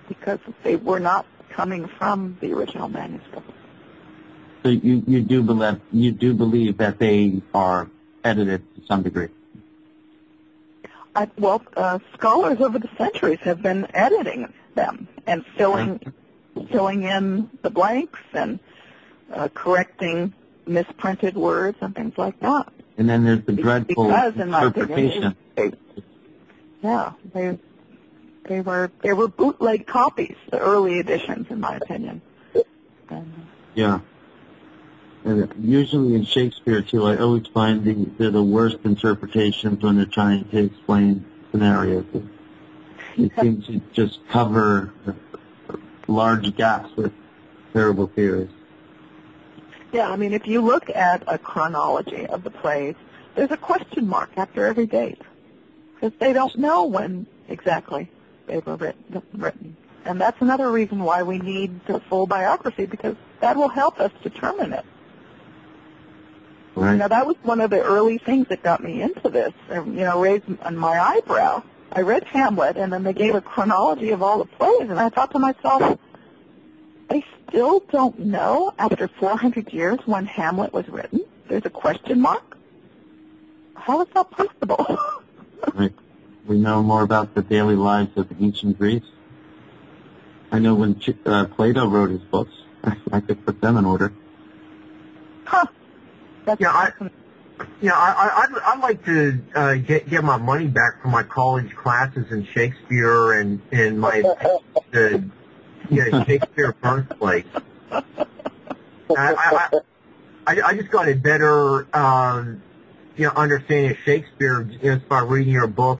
because they were not coming from the original manuscript. So you do believe that they are edited to some degree? Scholars over the centuries have been editing them and filling in the blanks and correcting misprinted words and things like that. And then there's the dreadful interpretation. They were bootleg copies, the early editions, in my opinion. Yeah. And usually in Shakespeare, too, I always find they're the worst interpretations when they're trying to explain scenarios. It seems to just cover large gaps with terrible theories. Yeah, I mean, if you look at a chronology of the plays, there's a question mark after every date because they don't know when exactly they were written. And that's another reason why we need the full biography, because that will help us determine it. Right. Now, that was one of the early things that got me into this, raised my eyebrow. I read Hamlet, and then they gave a chronology of all the plays, and I thought to myself, they still don't know after 400 years when Hamlet was written? There's a question mark? How is that possible? Right. We know more about the daily lives of ancient Greece. I know when Plato wrote his books, I could put them in order. Huh. That's I'd like to get my money back from my college classes in Shakespeare and my Shakespeare birthplace. I just got a better understanding of Shakespeare just by reading your book